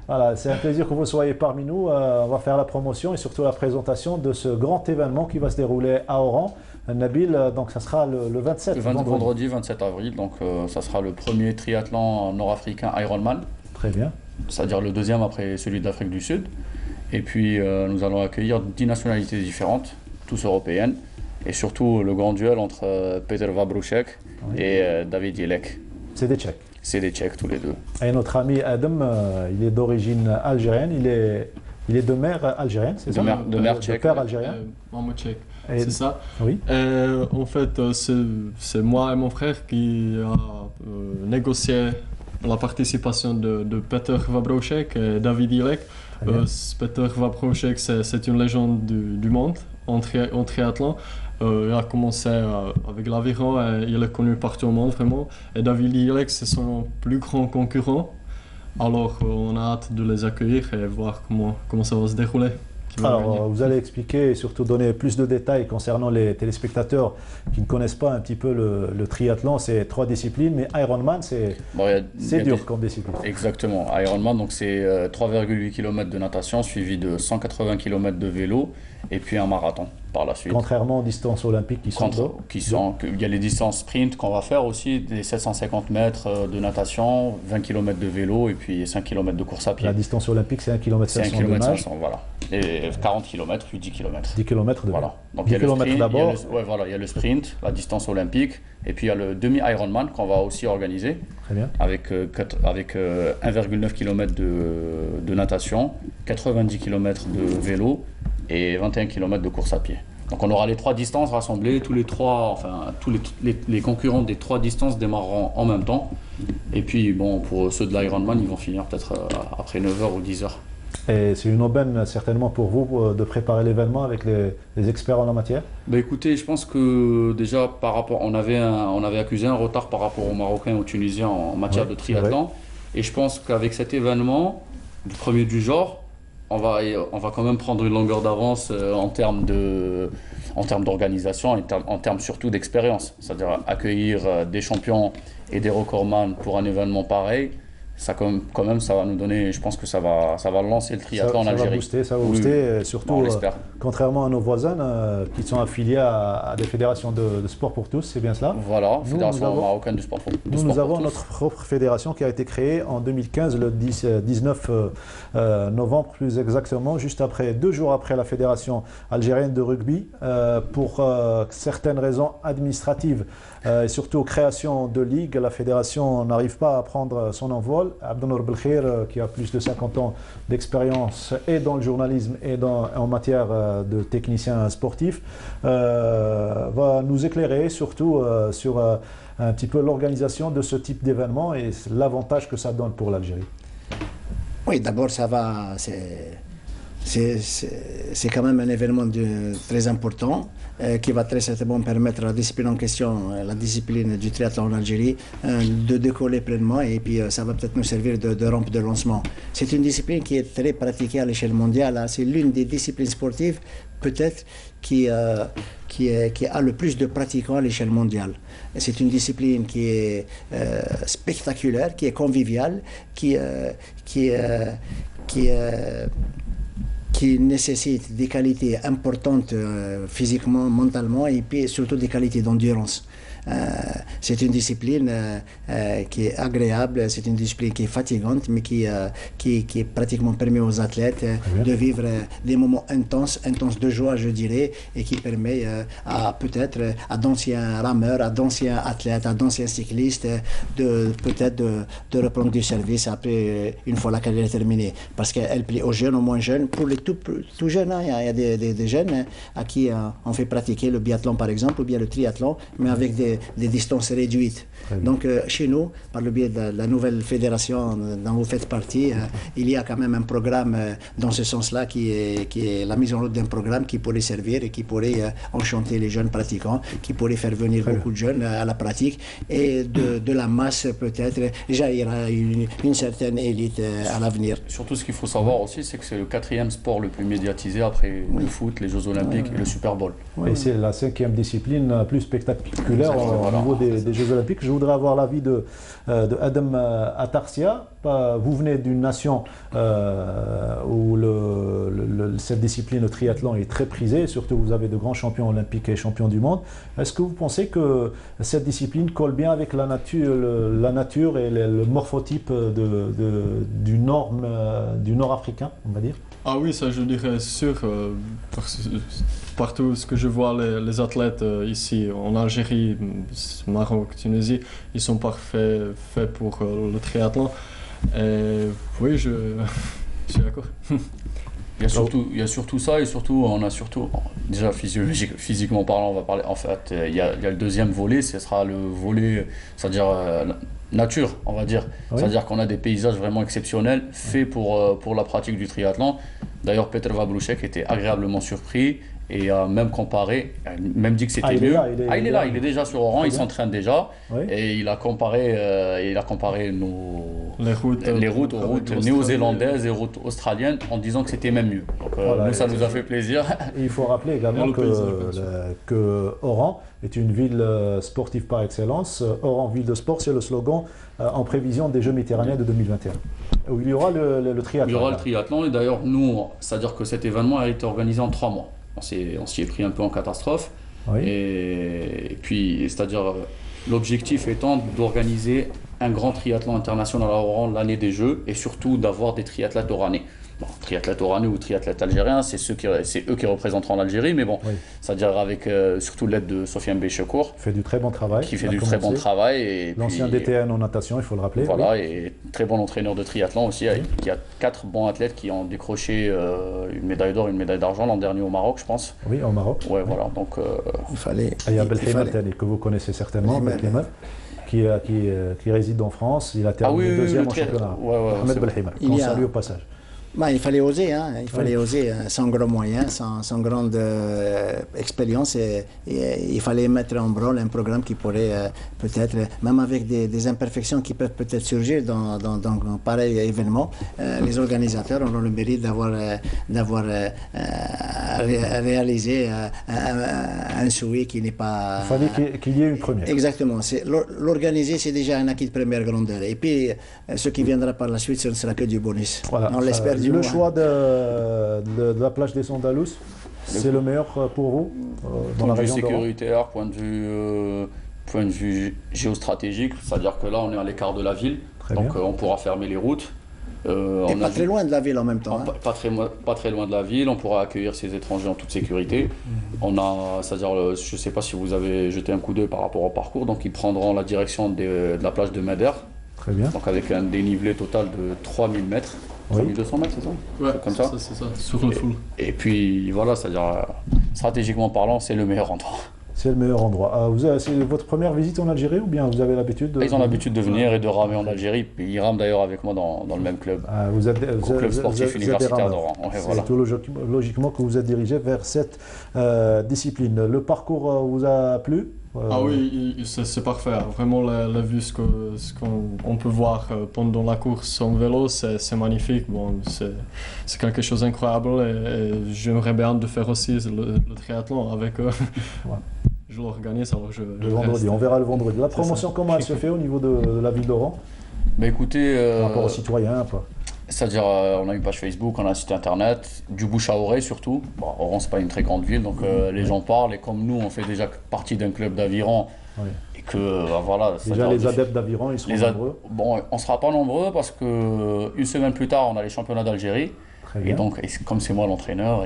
Voilà, c'est un plaisir que vous soyez parmi nous. On va faire la promotion et surtout la présentation de ce grand événement qui va se dérouler à Oran. Nabil, donc ça sera le 27 vendredi 27 avril, donc ça sera le premier triathlon nord-africain Ironman. Très bien. C'est-à-dire le deuxième après celui d'Afrique du Sud. Et puis nous allons accueillir 10 nationalités différentes, tous européennes. Et surtout le grand duel entre Peter Vabrouchek et David Yelek. C'est des Tchèques. C'est des Tchèques tous les deux. Et notre ami Adam, il est d'origine algérienne, il est de mère algérienne, c'est ça? De mère tchèque. De père algérien. Maman tchèque, c'est ça. Oui. En fait, c'est moi et mon frère qui a négocié la participation de Peter Vabrouchek et David Yelek. Peter Vabrouchek, c'est une légende du monde en triathlon. Il a commencé avec l'aviron et il est connu partout au monde vraiment. Et David Yelek, c'est son plus grand concurrent. Alors on a hâte de les accueillir et voir comment ça va se dérouler. Alors vous allez expliquer et surtout donner plus de détails concernant les téléspectateurs qui ne connaissent pas un petit peu le triathlon. C'est 3 disciplines, mais Ironman c'est dur comme discipline. Exactement, Ironman donc c'est 3,8 km de natation suivi de 180 km de vélo et puis un marathon par la suite. Contrairement aux distances olympiques il y a les distances sprint qu'on va faire aussi, des 750 mètres de natation, 20 km de vélo et puis 5 km de course à pied. La distance olympique c'est 1 km 500 de nage. 1 km 500, voilà. Et 40 km puis 10 km. 10 km de voilà. Donc 10 il y a le sprint d'abord. Il y a le sprint, la distance olympique et puis il y a le demi-Ironman qu'on va aussi organiser. Très bien. Avec 1,9 km de natation, 90 km de vélo et 21 km de course à pied. Donc on aura les 3 distances rassemblées, tous les concurrents des 3 distances démarreront en même temps. Et puis bon, pour ceux de l'Ironman, ils vont finir peut-être après 9h ou 10h. Et c'est une aubaine certainement pour vous de préparer l'événement avec les experts en la matière? Écoutez, je pense que déjà par rapport, on avait accusé un retard par rapport aux Marocains et aux Tunisiens en matière de triathlon. Et je pense qu'avec cet événement, le premier du genre, on va quand même prendre une longueur d'avance en termes d'organisation et en termes surtout d'expérience. C'est-à-dire accueillir des champions et des recordman pour un événement pareil. Ça, quand même, ça va nous donner, je pense que ça va lancer le triathlon en Algérie. Ça va booster, surtout contrairement à nos voisins qui sont affiliés à des fédérations de sport pour tous, c'est bien cela? Voilà, Fédération marocaine de sport pour tous. Nous avons notre propre fédération qui a été créée en 2015, le 19 novembre plus exactement, juste après, 2 jours après la fédération algérienne de rugby, pour certaines raisons administratives et surtout création de ligues. La fédération n'arrive pas à prendre son envol. Abdenour Belkhir, qui a plus de 50 ans d'expérience et dans le journalisme et en matière de technicien sportif, va nous éclairer surtout sur un petit peu l'organisation de ce type d'événement et l'avantage que ça donne pour l'Algérie. Oui, d'abord ça va, c'est quand même un événement très important qui va très certainement permettre à la discipline en question, la discipline du triathlon en Algérie, de décoller pleinement et puis ça va peut-être nous servir de rampe de lancement. C'est une discipline qui est très pratiquée à l'échelle mondiale. C'est l'une des disciplines sportives peut-être qui a le plus de pratiquants à l'échelle mondiale. C'est une discipline qui est spectaculaire, qui est conviviale, qui nécessite des qualités importantes physiquement, mentalement et puis surtout des qualités d'endurance. C'est une discipline qui est agréable, c'est une discipline qui est fatigante, mais qui pratiquement permet aux athlètes de vivre des moments intenses de joie, je dirais, et qui permet peut-être à d'anciens rameurs, à d'anciens athlètes, à d'anciens cyclistes de reprendre du service après, une fois la carrière terminée. Parce qu'elle plaît aux jeunes, aux moins jeunes. Pour les tout jeunes, il y a des jeunes à qui on fait pratiquer le biathlon par exemple, ou bien le triathlon, mais avec des distances réduites. Donc chez nous, par le biais de la nouvelle fédération dont vous faites partie, il y a quand même un programme dans ce sens-là qui est la mise en route d'un programme qui pourrait servir et qui pourrait enchanter les jeunes pratiquants, qui pourrait faire venir beaucoup de jeunes à la pratique et de la masse peut-être jaillira une certaine élite à l'avenir. Surtout ce qu'il faut savoir aussi, c'est que c'est le 4e sport le plus médiatisé après le foot, les Jeux Olympiques et le Super Bowl. Et c'est la 5e discipline plus spectaculaire au niveau des Jeux Olympiques. Je voudrais avoir l'avis de Adam Atarsia. Vous venez d'une nation où cette discipline, le triathlon, est très prisée. Surtout, vous avez de grands champions olympiques et champions du monde. Est-ce que vous pensez que cette discipline colle bien avec la nature et le morphotype du nord africain, on va dire? Ah oui, ça je dirais sûr, partout ce que je vois les athlètes ici en Algérie, Maroc, Tunisie, ils sont parfaits faits pour le triathlon. Et oui, je suis d'accord. Il y a surtout ça et surtout, on a surtout, déjà physiquement parlant, on va parler, en fait, il y a le deuxième volet, ce sera le volet, c'est-à-dire nature, on va dire. Oui. C'est-à-dire qu'on a des paysages vraiment exceptionnels faits pour la pratique du triathlon. D'ailleurs, Petr Vabrouchek était agréablement surpris et a même comparé, même dit que c'était mieux. Il est là, il est déjà sur Oran, il s'entraîne déjà. Oui. Et il a comparé les routes aux routes néo-zélandaises et routes australiennes en disant que c'était même mieux. Donc voilà, nous, ça nous a fait plaisir. Et il faut rappeler également que Oran est une ville sportive par excellence. Oran, ville de sport, c'est le slogan en prévision des Jeux méditerranéens de 2021. Où il y aura le triathlon. Il y aura le triathlon et d'ailleurs, nous, c'est-à-dire que cet événement a été organisé en 3 mois. On s'y est pris un peu en catastrophe. Oui. Et puis, c'est-à-dire, l'objectif étant d'organiser un grand triathlon international à Oran l'année des Jeux et surtout d'avoir des triathlètes oranais. Bon, triathlètes oranais ou triathlètes algériens, c'est eux qui représenteront l'Algérie, mais bon, oui. C'est-à-dire avec surtout l'aide de Sofiane Bechekour. Qui fait du très bon travail. Qui fait du très bon travail. L'ancien DTN en natation, il faut le rappeler. Voilà, oui. Et très bon entraîneur de triathlon aussi, oui. Qui a 4 bons athlètes qui ont décroché une médaille d'or, une médaille d'argent l'an dernier au Maroc, je pense. Oui, au Maroc. Ouais, voilà, donc... il fallait... Il y a Belkhimar, que vous connaissez certainement, Belkhimar. Qui réside en France, il a terminé deuxième en championnat. Ouais, Ahmed Belkhimar, qu'on salue au passage. Bah, il fallait oser, hein. Il fallait oser, sans gros moyens, sans grande expérience. Et il fallait mettre en branle un programme qui pourrait peut-être, même avec des imperfections qui peuvent peut-être surgir dans un pareil événement, les organisateurs auront le mérite d'avoir réalisé un souhait qui n'est pas... Il fallait qu'il y ait une première. Exactement. L'organiser, c'est déjà un acquis de première grandeur. Et puis, ce qui viendra par la suite, ce ne sera que du bonus. Voilà. On l'espère. Le choix de la plage des Andalous, c'est le meilleur pour vous dans la région d'Oran? Point de vue sécuritaire, point de vue géostratégique, c'est-à-dire que là on est à l'écart de la ville, donc on pourra fermer les routes. Et pas très loin de la ville en même temps. Pas très loin de la ville, on pourra accueillir ces étrangers en toute sécurité. On a, c'est-à-dire, je ne sais pas si vous avez jeté un coup d'œil par rapport au parcours, donc ils prendront la direction de la plage de Meder. Très bien. Donc avec un dénivelé total de 3000 mètres. 3200 mètres, c'est ça? Ouais, comme ça. C'est ça, sur le full. Et puis voilà, c'est-à-dire, stratégiquement parlant, c'est le meilleur endroit. C'est le meilleur endroit. C'est votre première visite en Algérie ou bien vous avez l'habitude de... Ils ont l'habitude de venir et de ramer en Algérie. Puis ils rament d'ailleurs avec moi dans le même club. Vous êtes au club sportif universitaire d'Oran. C'est tout logiquement que vous êtes dirigé vers cette discipline. Le parcours vous a plu? Ah oui, c'est parfait. Vraiment, la vue, ce qu'on peut voir pendant la course en vélo, c'est magnifique. Bon, c'est quelque chose d'incroyable et j'aimerais bien de faire aussi le triathlon avec eux. Ouais. Je l'organise, alors le vendredi, on verra le vendredi. La promotion, comment elle se fait au niveau de la ville d'Oran? Bah écoutez... par rapport aux citoyens, quoi. C'est-à-dire, on a une page Facebook, on a un site internet, du bouche à oreille surtout. Bon, Oran, c'est pas une très grande ville, donc les gens parlent. Et comme nous, on fait déjà partie d'un club d'aviron, et que voilà. Déjà, les adeptes d'aviron, ils seront nombreux. Bon, on sera pas nombreux parce que une semaine plus tard, on a les championnats d'Algérie. Et donc, comme c'est moi l'entraîneur,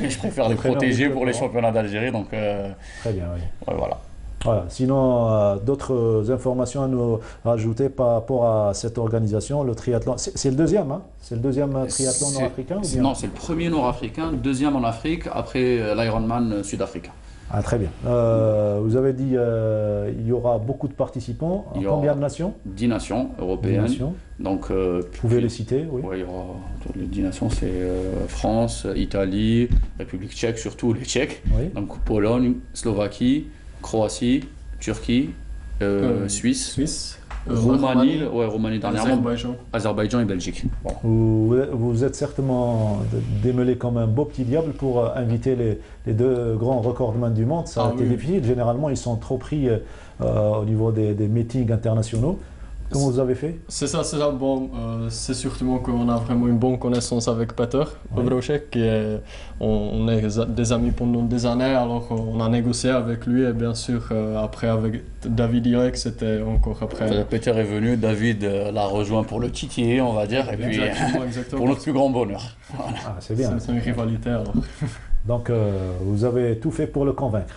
je préfère les protéger pour les championnats d'Algérie. Donc, très bien, oui. Ouais, voilà. Voilà. Sinon, d'autres informations à nous rajouter par rapport à cette organisation, le triathlon. C'est le deuxième, hein? C'est le deuxième triathlon nord-africain ou bien? Non, c'est le premier nord-africain, deuxième en Afrique, après l'Ironman sud-africain. Ah, très bien. Vous avez dit il y aura beaucoup de participants. Combien de nations? 10 nations européennes. 10 nations. Donc, vous pouvez les citer, oui. Ouais, il y aura les 10 nations, c'est France, Italie, République tchèque, surtout les Tchèques. Oui. Donc Pologne, Slovaquie, Croatie, Turquie, Suisse, Roumanie, Roumanie dernièrement, Azerbaïdjan et Belgique. Bon. Vous êtes certainement démêlé comme un beau petit diable pour inviter les deux grands recordman du monde. Ça a été difficile. Généralement, ils sont trop pris au niveau des meetings internationaux. Comment vous avez fait? C'est ça. Bon, c'est surtout qu'on a vraiment une bonne connaissance avec Peter Obrochek, on est des amis pendant des années, alors on a négocié avec lui et bien sûr après avec David Ilek, c'était encore après. Peter est venu, David l'a rejoint pour le titiller, on va dire, et puis pour notre plus grand bonheur. Voilà. Ah, c'est bien. C'est une rivalité alors. Donc vous avez tout fait pour le convaincre.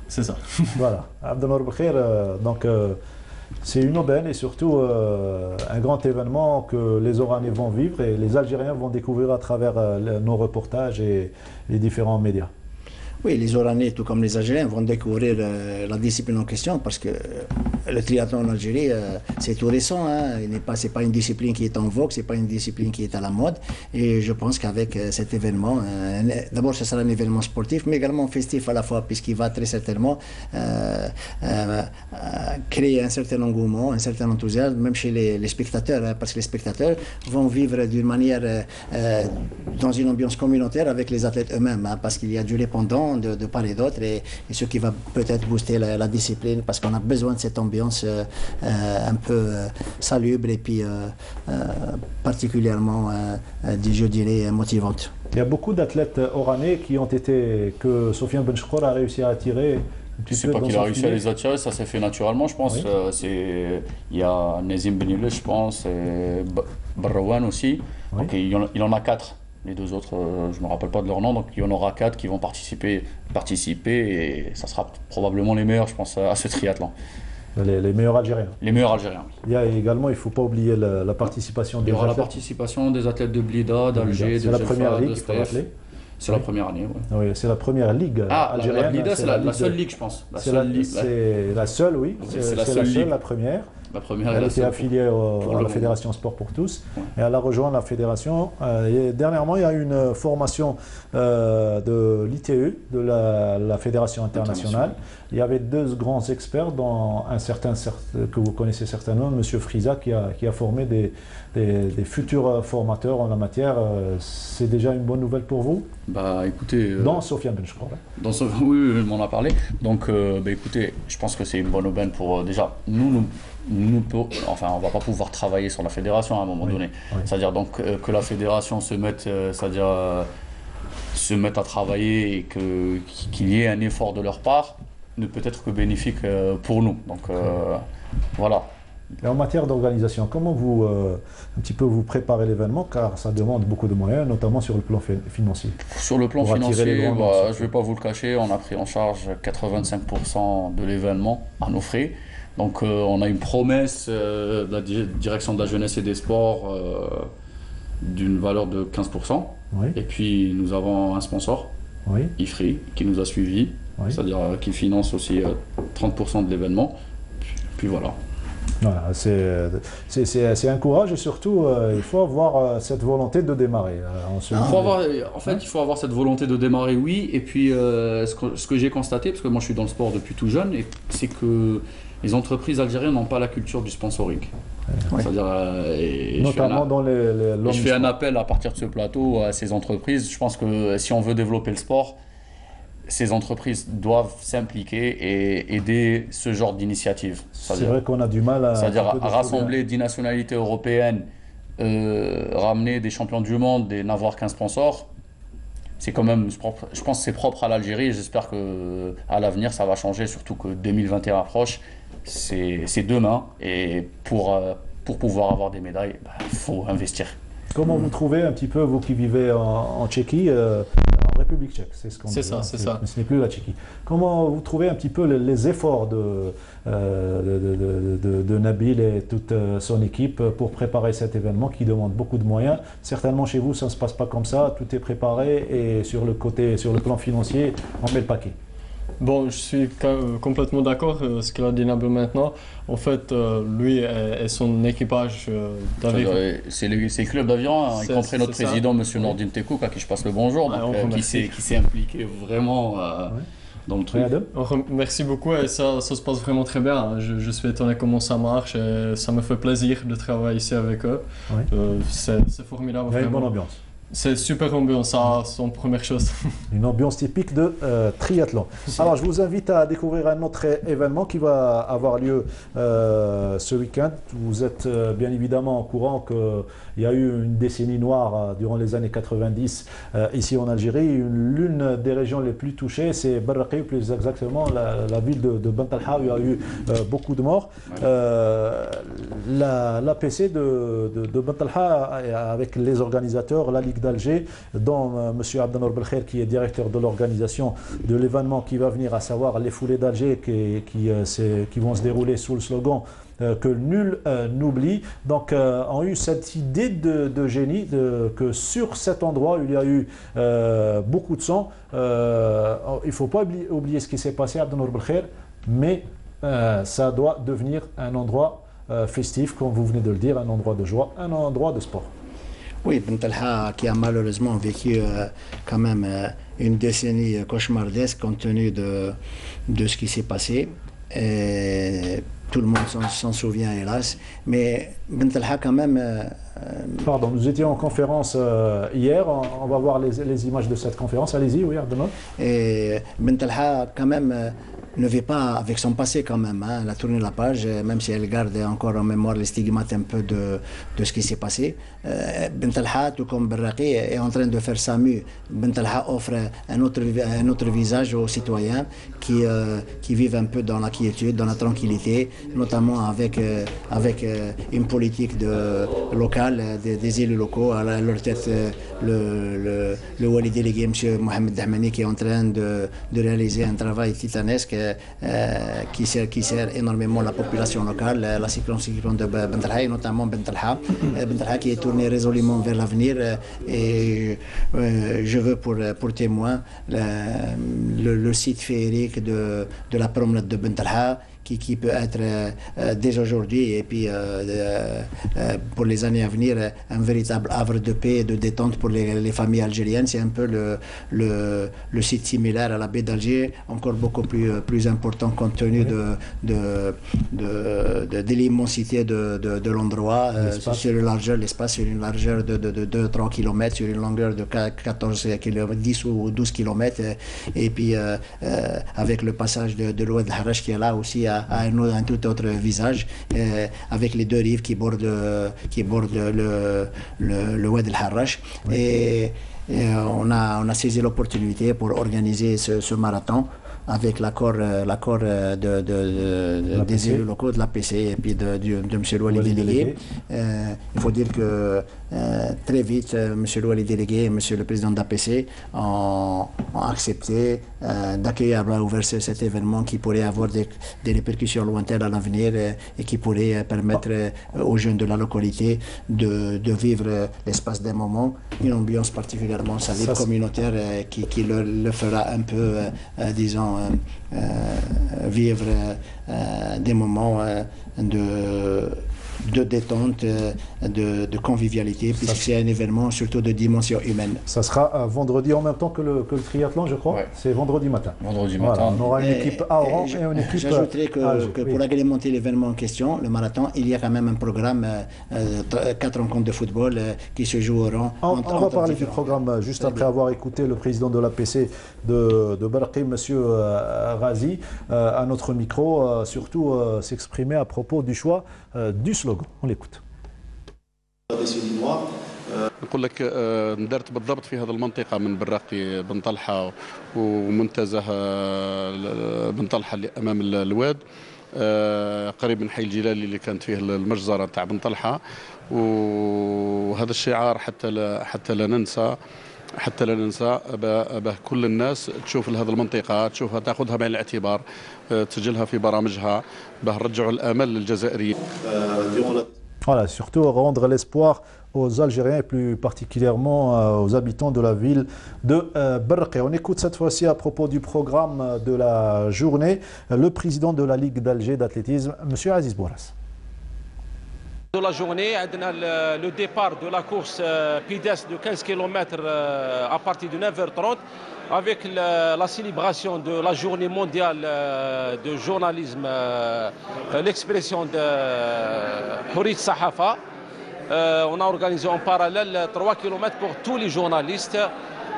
C'est ça. Voilà. Abdelnour Bkhair, donc c'est une aubaine et surtout un grand événement que les Oranais vont vivre et les Algériens vont découvrir à travers nos reportages et les différents médias. Oui, les Oranais, tout comme les Algériens, vont découvrir la discipline en question parce que le triathlon en Algérie, c'est tout récent. Hein. C'est pas une discipline qui est en vogue, c'est pas une discipline qui est à la mode. Et je pense qu'avec cet événement, d'abord ce sera un événement sportif, mais également festif à la fois, puisqu'il va très certainement créer un certain engouement, un certain enthousiasme, même chez les spectateurs, hein, parce que les spectateurs vont vivre d'une manière, dans une ambiance communautaire avec les athlètes eux-mêmes, hein, parce qu'il y a du répondant de part et d'autre, et ce qui va peut-être booster la discipline, parce qu'on a besoin de cette ambiance un peu salubre et puis particulièrement, je dirais, motivante. Il y a beaucoup d'athlètes oranais que Sofiane Benchkour a réussi à attirer. Je ne sais pas qu'il a réussi à les attirer, ça s'est fait naturellement, je pense. Oui. Il y a Nezim Benilé, je pense, et Barrawan aussi. Oui. Donc il en a 4. Les deux autres, je ne me rappelle pas de leur nom, donc il y en aura 4 qui vont participer et ça sera probablement les meilleurs, je pense, à ce triathlon. Les meilleurs Algériens. Les meilleurs Algériens. Il y a également, il ne faut pas oublier la participation des athlètes. Il y aura la participation des athlètes de Blida, d'Alger, de la première ligue, il faut rappeler. C'est la première année, oui. Oui, c'est la première ligue algérienne. La Blida, c'est la seule ligue, je pense. C'est la seule, oui. C'est la seule, la première. La première elle était affiliée à la Fédération Sport pour tous et elle a rejoint la fédération. Et dernièrement, il y a eu une formation de l'ITU, de la Fédération internationale. Il y avait deux grands experts, dont un certain que vous connaissez certainement, M. Friza, qui a formé des futurs formateurs en la matière. C'est déjà une bonne nouvelle pour vous? Bah écoutez, dans Sofiane Ben, je crois. Oui, il m'en a parlé. Donc écoutez, je pense que c'est une bonne aubaine pour déjà enfin on va pas pouvoir travailler sur la fédération à un moment donné. Oui. C'est-à-dire donc que la fédération se mette, se mette à travailler et qu'il y ait un effort de leur part ne peut être que bénéfique pour nous. Donc voilà. Et en matière d'organisation, comment vous un petit peu vous préparez l'événement, car ça demande beaucoup de moyens, notamment sur le plan financier? Sur le plan financier, je ne vais pas vous le cacher, on a pris en charge 85% de l'événement à nos frais. Donc on a une promesse de la direction de la jeunesse et des sports d'une valeur de 15%. Oui. Et puis nous avons un sponsor, IFRI, qui nous a suivis, c'est-à-dire qui finance aussi 30% de l'événement. Puis voilà. Voilà, c'est un courage et surtout il faut avoir cette volonté de démarrer. Il faut avoir cette volonté de démarrer, oui. Et puis ce que j'ai constaté, parce que moi je suis dans le sport depuis tout jeune, c'est que les entreprises algériennes n'ont pas la culture du sponsoring. Ouais. C'est-à-dire, notamment dans je fais un appel à partir de ce plateau à ces entreprises. Je pense que si on veut développer le sport, ces entreprises doivent s'impliquer et aider ce genre d'initiative. C'est vrai qu'on a du mal à rassembler 10 nationalités européennes, ramener des champions du monde et n'avoir qu'un sponsor. C'est quand même, je pense que c'est propre à l'Algérie. J'espère qu'à l'avenir ça va changer, surtout que 2021 approche. C'est demain et pour pouvoir avoir des médailles, il faut investir. Comment vous trouvez un petit peu, vous qui vivez en Tchéquie, en République tchèque, c'est ce qu'on dit. C'est ça, c'est ça. Mais ce n'est plus la Tchéquie. Comment vous trouvez un petit peu les efforts de Nabil et toute son équipe pour préparer cet événement qui demande beaucoup de moyens? Certainement chez vous, ça ne se passe pas comme ça, tout est préparé et sur le plan financier, on met le paquet. Bon, je suis complètement d'accord avec ce qu'il a dit Nabil maintenant. En fait, lui et son équipage d'aviron. C'est le club d'aviron, y compris notre président, M. Nordine Tekouk, à qui je passe le bonjour, donc, qui s'est impliqué vraiment dans le truc. Merci beaucoup et ça se passe vraiment très bien. Je suis étonné comment ça marche et ça me fait plaisir de travailler ici avec eux. C'est formidable. Il y a une bonne ambiance. C'est super ambiance, ça, c'est une première chose. Une ambiance typique de triathlon. Alors, je vous invite à découvrir un autre événement qui va avoir lieu ce week-end. Vous êtes bien évidemment au courant qu'il y a eu une décennie noire durant les années 90 ici en Algérie. L'une des régions les plus touchées, c'est Barraqi, plus exactement la ville de Bent Alha, où il y a eu beaucoup de morts. L'APC de Bent Alha, avec les organisateurs, la Ligue d'Alger, dont M. Abdenour Belkhair, qui est directeur de l'organisation de l'événement qui va venir, à savoir les foulées d'Alger qui vont se dérouler sous le slogan que nul n'oublie. Donc ont eu cette idée de génie que sur cet endroit où il y a eu beaucoup de sang, il ne faut pas oublier ce qui s'est passé à Abdenour Belkhair, mais ça doit devenir un endroit festif, comme vous venez de le dire, un endroit de joie, un endroit de sport. Oui, Bent Alha qui a malheureusement vécu quand même une décennie cauchemardesque compte tenu de ce qui s'est passé. Et tout le monde s'en souvient, hélas. Mais Bent Alha quand même... Pardon, nous étions en conférence hier. On va voir les images de cette conférence. Allez-y, oui, Ardemont. Et Bent Alha quand même... ne vit pas avec son passé quand même. Hein. Elle a tourné la page, même si elle garde encore en mémoire les stigmates un peu de ce qui s'est passé. Bent Alha, tout comme Barraqi, est en train de faire sa mue. Bent Alha offre un autre visage aux citoyens qui vivent un peu dans la quiétude, dans la tranquillité, notamment avec une politique locale, des élus locaux. À leur tête, le Wali délégué, M. Mohamed Dahmani, qui est en train de réaliser un travail titanesque qui sert énormément la population locale, la circonscription de Bent Alha, et notamment Bent Alha. Bent Alha qui est tourné résolument vers l'avenir, et je veux pour témoin le site féerique de la promenade de Bent Alha, qui peut être dès aujourd'hui et puis pour les années à venir un véritable havre de paix et de détente pour les familles algériennes. C'est un peu le site similaire à la baie d'Alger, encore beaucoup plus important compte tenu de l'immensité de l'endroit, sur l'espace sur une largeur de 2-3 km, sur une longueur de 14 km, 10 ou 12 km, et puis avec le passage de l'Oued al-Harrach qui est là aussi a un tout autre visage, avec les deux rives qui bordent le Oued al-Harrach. Et on a saisi l'opportunité pour organiser ce marathon avec l'accord des élus locaux de l'APC et puis de M. Louali délégué. Il faut dire que très vite, M. Louali délégué et M. le président de l'APC ont accepté d'accueillir à bras ouverts cet événement qui pourrait avoir des répercussions lointaines à l'avenir et qui pourrait permettre aux jeunes de la localité de vivre l'espace d'un moment, une ambiance particulièrement salée, communautaire, qui le fera un peu, disons, vivre des moments de détente, de convivialité, puisque c'est un événement surtout de dimension humaine. Ça sera vendredi en même temps que le triathlon, je crois. Ouais. C'est vendredi matin. Vendredi matin. Voilà, on aura une équipe à Oran et une équipe. J'ajouterai que pour agrémenter l'événement en question, le marathon, il y a quand même un programme, 4 rencontres de football qui se joueront. On va parler du programme juste après avoir écouté le président de l'APC de Barqi, M. Razi, à notre micro, surtout s'exprimer à propos du choix du slogan. On l'écoute. نقول لك ندرت بالضبط في هذه المنطقة من براقي بن طلحة ومنتزه بن طلحة اللي أمام الواد، قريب من حي الجلالي اللي كانت فيه المجزرة تاع بن طلحة، وهذا الشعار حتى لا ننسى أباه كل الناس تشوف هذه المنطقة، تشوفها تأخذها بعين الاعتبار، تسجلها في برامجها، باه نرجعوا الآمال للجزائريين. Voilà, surtout rendre l'espoir aux Algériens et plus particulièrement aux habitants de la ville de Barqi. On écoute cette fois-ci à propos du programme de la journée le président de la Ligue d'Alger d'athlétisme, M. Aziz Bouras. De la journée, le départ de la course pédestre de 15 km à partir de 9h30 avec la célébration de la journée mondiale de journalisme, l'expression de Hourit Sahafa. On a organisé en parallèle 3 km pour tous les journalistes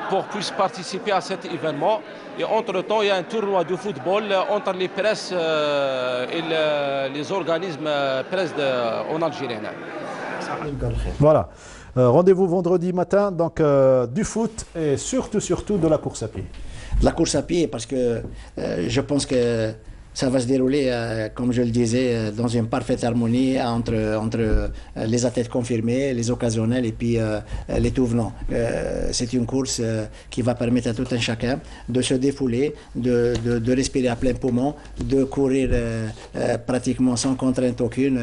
pour qu'ils puissent participer à cet événement. Et entre-temps, il y a un tournoi de football entre les presses et les organismes presse en Algérie. Voilà. Rendez-vous vendredi matin, donc du foot et surtout de la course à pied. La course à pied, parce que je pense que ça va se dérouler, comme je le disais, dans une parfaite harmonie entre les athlètes confirmés, les occasionnels et puis les tout venants. C'est une course qui va permettre à tout un chacun de se défouler, de respirer à plein poumon, de courir pratiquement sans contrainte aucune,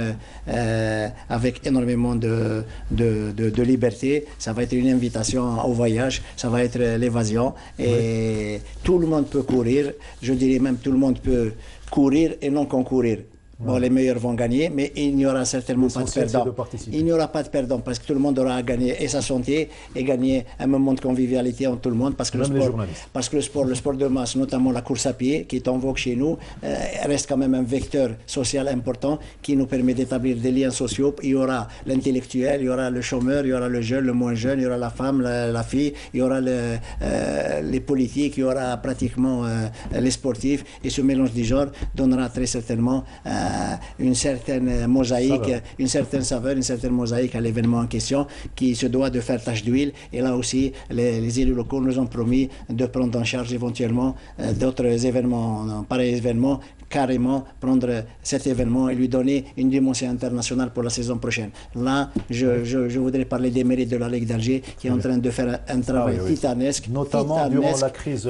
avec énormément de liberté. Ça va être une invitation au voyage, ça va être l'évasion. Et tout le monde peut courir, je dirais même tout le monde peut courir et non concourir. Bon, les meilleurs vont gagner, mais il n'y aura certainement pas de perdants. Il n'y aura pas de perdants parce que tout le monde aura gagné et sa santé et gagner un moment de convivialité entre tout le monde parce que le sport de masse, notamment la course à pied qui est en vogue chez nous, reste quand même un vecteur social important qui nous permet d'établir des liens sociaux. Il y aura l'intellectuel, il y aura le chômeur, il y aura le jeune, le moins jeune, il y aura la femme, la fille, il y aura les politiques, il y aura pratiquement les sportifs et ce mélange du genre donnera très certainement une certaine mosaïque, une certaine saveur, une certaine mosaïque à l'événement en question qui se doit de faire tache d'huile. Et là aussi, les élus locaux nous ont promis de prendre en charge éventuellement d'autres événements, pareils événements, carrément prendre cet événement et lui donner une dimension internationale pour la saison prochaine. Là, je voudrais parler des mérites de la Ligue d'Alger qui est en train de faire un travail titanesque, notamment durant la crise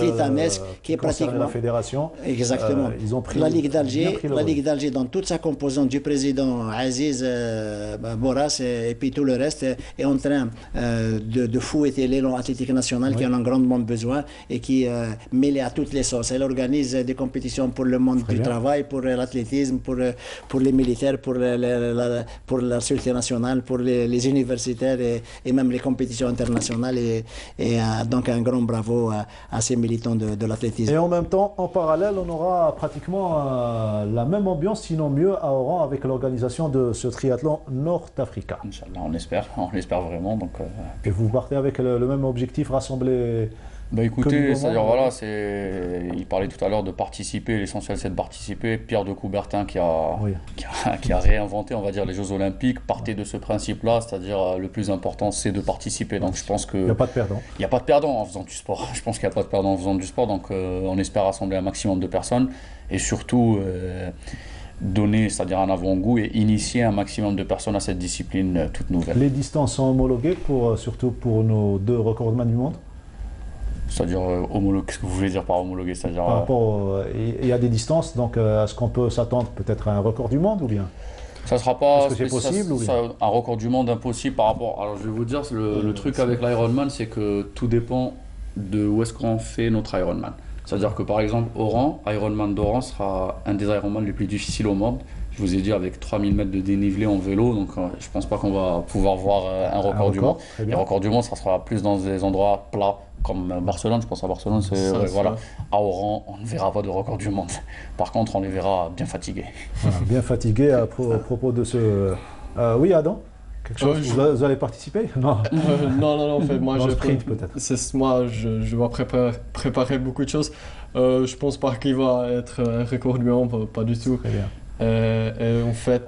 qui est pratiquement la fédération. Exactement. Ils ont pris la Ligue d'Alger dans toute sa composante du président Aziz Bouras et puis tout le reste est en train de fouetter l'élan athlétique national qui en a grandement besoin et qui mêlé à toutes les sauces. Elle organise des compétitions pour le monde du travail pour l'athlétisme, pour les militaires, pour la sécurité nationale, pour les universitaires et même les compétitions internationales. Et donc un grand bravo à ces militants de l'athlétisme. Et en même temps, en parallèle, on aura pratiquement la même ambiance, sinon mieux, à Oran avec l'organisation de ce triathlon Nord-Africa. Inch'Allah, on l'espère vraiment. Donc, et vous partez avec le même objectif, rassembler. Bah écoutez, c'est-à-dire voilà, il parlait tout à l'heure de participer, l'essentiel c'est de participer. Pierre de Coubertin qui a réinventé, on va dire, les Jeux Olympiques, partait de ce principe-là, c'est-à-dire le plus important c'est de participer. Donc je pense que... Il n'y a pas de perdant. Il n'y a pas de perdant en faisant du sport. Je pense qu'il n'y a pas de perdant en faisant du sport, donc on espère rassembler un maximum de personnes et surtout donner, c'est-à-dire un avant-goût et initier un maximum de personnes à cette discipline toute nouvelle. Les distances sont homologuées, surtout pour nos 2 recordman du monde. C'est-à-dire qu'est-ce que vous voulez dire par homologué? C'est-à-dire par rapport, il y a des distances, donc est-ce qu'on peut s'attendre peut-être à un record du monde ou bien? Ça sera pas possible ou bien un record du monde impossible par rapport. Alors je vais vous dire, le truc avec l'Ironman, c'est que tout dépend de où est-ce qu'on fait notre Ironman. C'est-à-dire que par exemple, Oran, Ironman d'Oran sera un des Ironman les plus difficiles au monde. Je vous ai dit avec 3000 mètres de dénivelé en vélo, donc je pense pas qu'on va pouvoir voir un record du monde. Le record du monde, ça sera plus dans des endroits plats. Comme Barcelone, je pense à Barcelone, voilà. À Oran, on ne verra pas de record du monde. Par contre, on les verra bien fatigués. Voilà, bien fatigués à propos de ce... oui, Adam, quelque chose, vous allez participer? Non. Non, en fait, moi, je dois préparer beaucoup de choses. Je pense pas qu'il va être un record du monde, pas du tout. Très bien. Et en fait,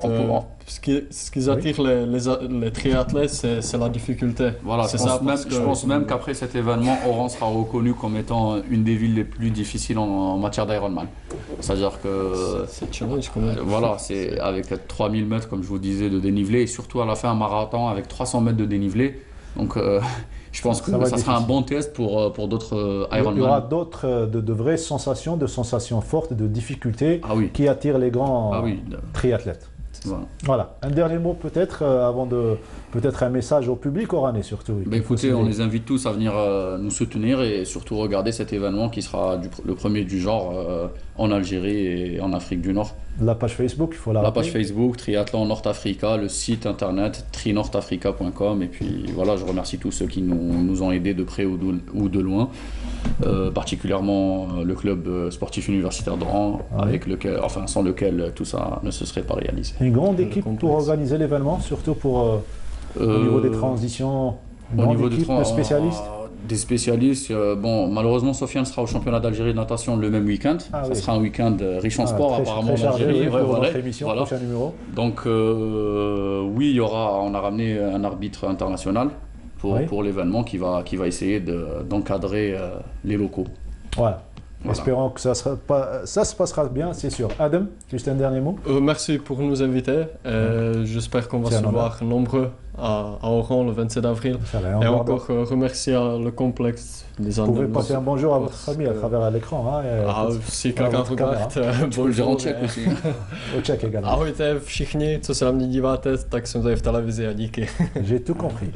ce qui attire les triathlètes, c'est la difficulté. Voilà, je pense même qu'après cet événement, Oran sera reconnu comme étant une des villes les plus difficiles en matière d'Ironman. C'est-à-dire que c'est challenge quand même. Voilà, c'est avec 3000 mètres, comme je vous disais, de dénivelé, et surtout à la fin un marathon avec 300 mètres de dénivelé. Donc je pense que ça sera un bon test pour d'autres Ironman. Il y aura d'autres de vraies sensations, de sensations fortes, de difficultés qui attirent les grands triathlètes. Voilà. Un dernier mot peut-être avant de peut-être un message au public oranais surtout. Écoutez, on les invite tous à venir nous soutenir et surtout regarder cet événement qui sera le premier du genre en Algérie et en Afrique du Nord. La page Facebook, il faut la page Facebook, Triathlon Nord-Africa, le site internet trinortafrica.com et puis voilà, je remercie tous ceux qui nous ont aidés de près ou de loin, particulièrement le club sportif universitaire d'Oran, sans lequel tout ça ne se serait pas réalisé. Une grande équipe pour organiser l'événement, surtout pour au niveau des transitions, une grande équipe de spécialistes. Des spécialistes, malheureusement Sofiane sera au championnat d'Algérie de natation le même week-end. Ça sera un week-end riche en sport apparemment en Algérie. Voilà. Donc oui, on a ramené un arbitre international pour l'événement qui va essayer d'encadrer les locaux. Voilà. Espérons que ça se passera bien, c'est sûr. Adam, juste un dernier mot. Merci pour nous inviter. J'espère qu'on va se voir nombreux à Oran le 27 avril. Et encore remercier le complexe. Vous pouvez passer un bonjour à votre famille à travers l'écran. Si quelqu'un regarde, bonjour. En tchèque aussi. Au tchèque également. Ahojte všichni, co se na mě díváte, tak jsem tady v televizi a díky. J'ai tout compris.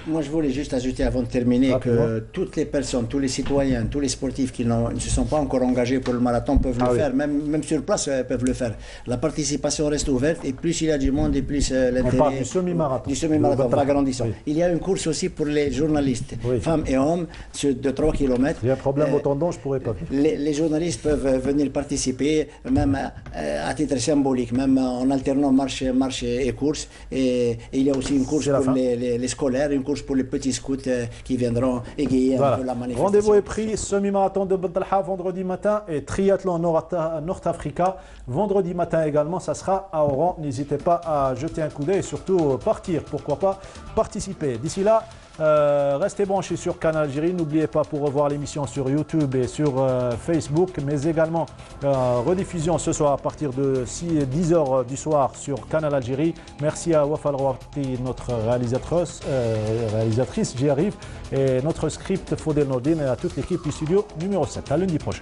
Moi, je voulais juste ajouter avant de terminer que toutes les personnes, tous les citoyens, tous les sportifs qui ne se sont pas encore engagés pour le marathon peuvent le faire. Même sur place, peuvent le faire. La participation reste ouverte et plus il y a du monde et plus l'intérêt. On parle du semi-marathon. Du semi-marathon, va grandissant. Il y a une course aussi pour les journalistes, femmes et hommes, de 3 km. Il y a un problème au tendon, je ne pourrais pas vivre. Les journalistes peuvent venir participer, même à titre symbolique, même en alternant marche et course. Et il y a aussi une course pour les scolaires, une course pour les petits scouts qui viendront égayer un peu la manifestation. Rendez-vous est pris, semi-marathon de Bentalha vendredi matin et triathlon Nord-Africa vendredi matin également. Ça sera à Oran. N'hésitez pas à jeter un coup d'œil et surtout partir, pourquoi pas participer. D'ici là, restez branchés sur Canal Algérie. N'oubliez pas pour revoir l'émission sur YouTube et sur Facebook, mais également rediffusion ce soir à partir de 10h du soir sur Canal Algérie. Merci à Wafa Al-Rouati, notre réalisatrice, j'y arrive, et notre script Faudel Nordin et à toute l'équipe du studio numéro 7. À lundi prochain.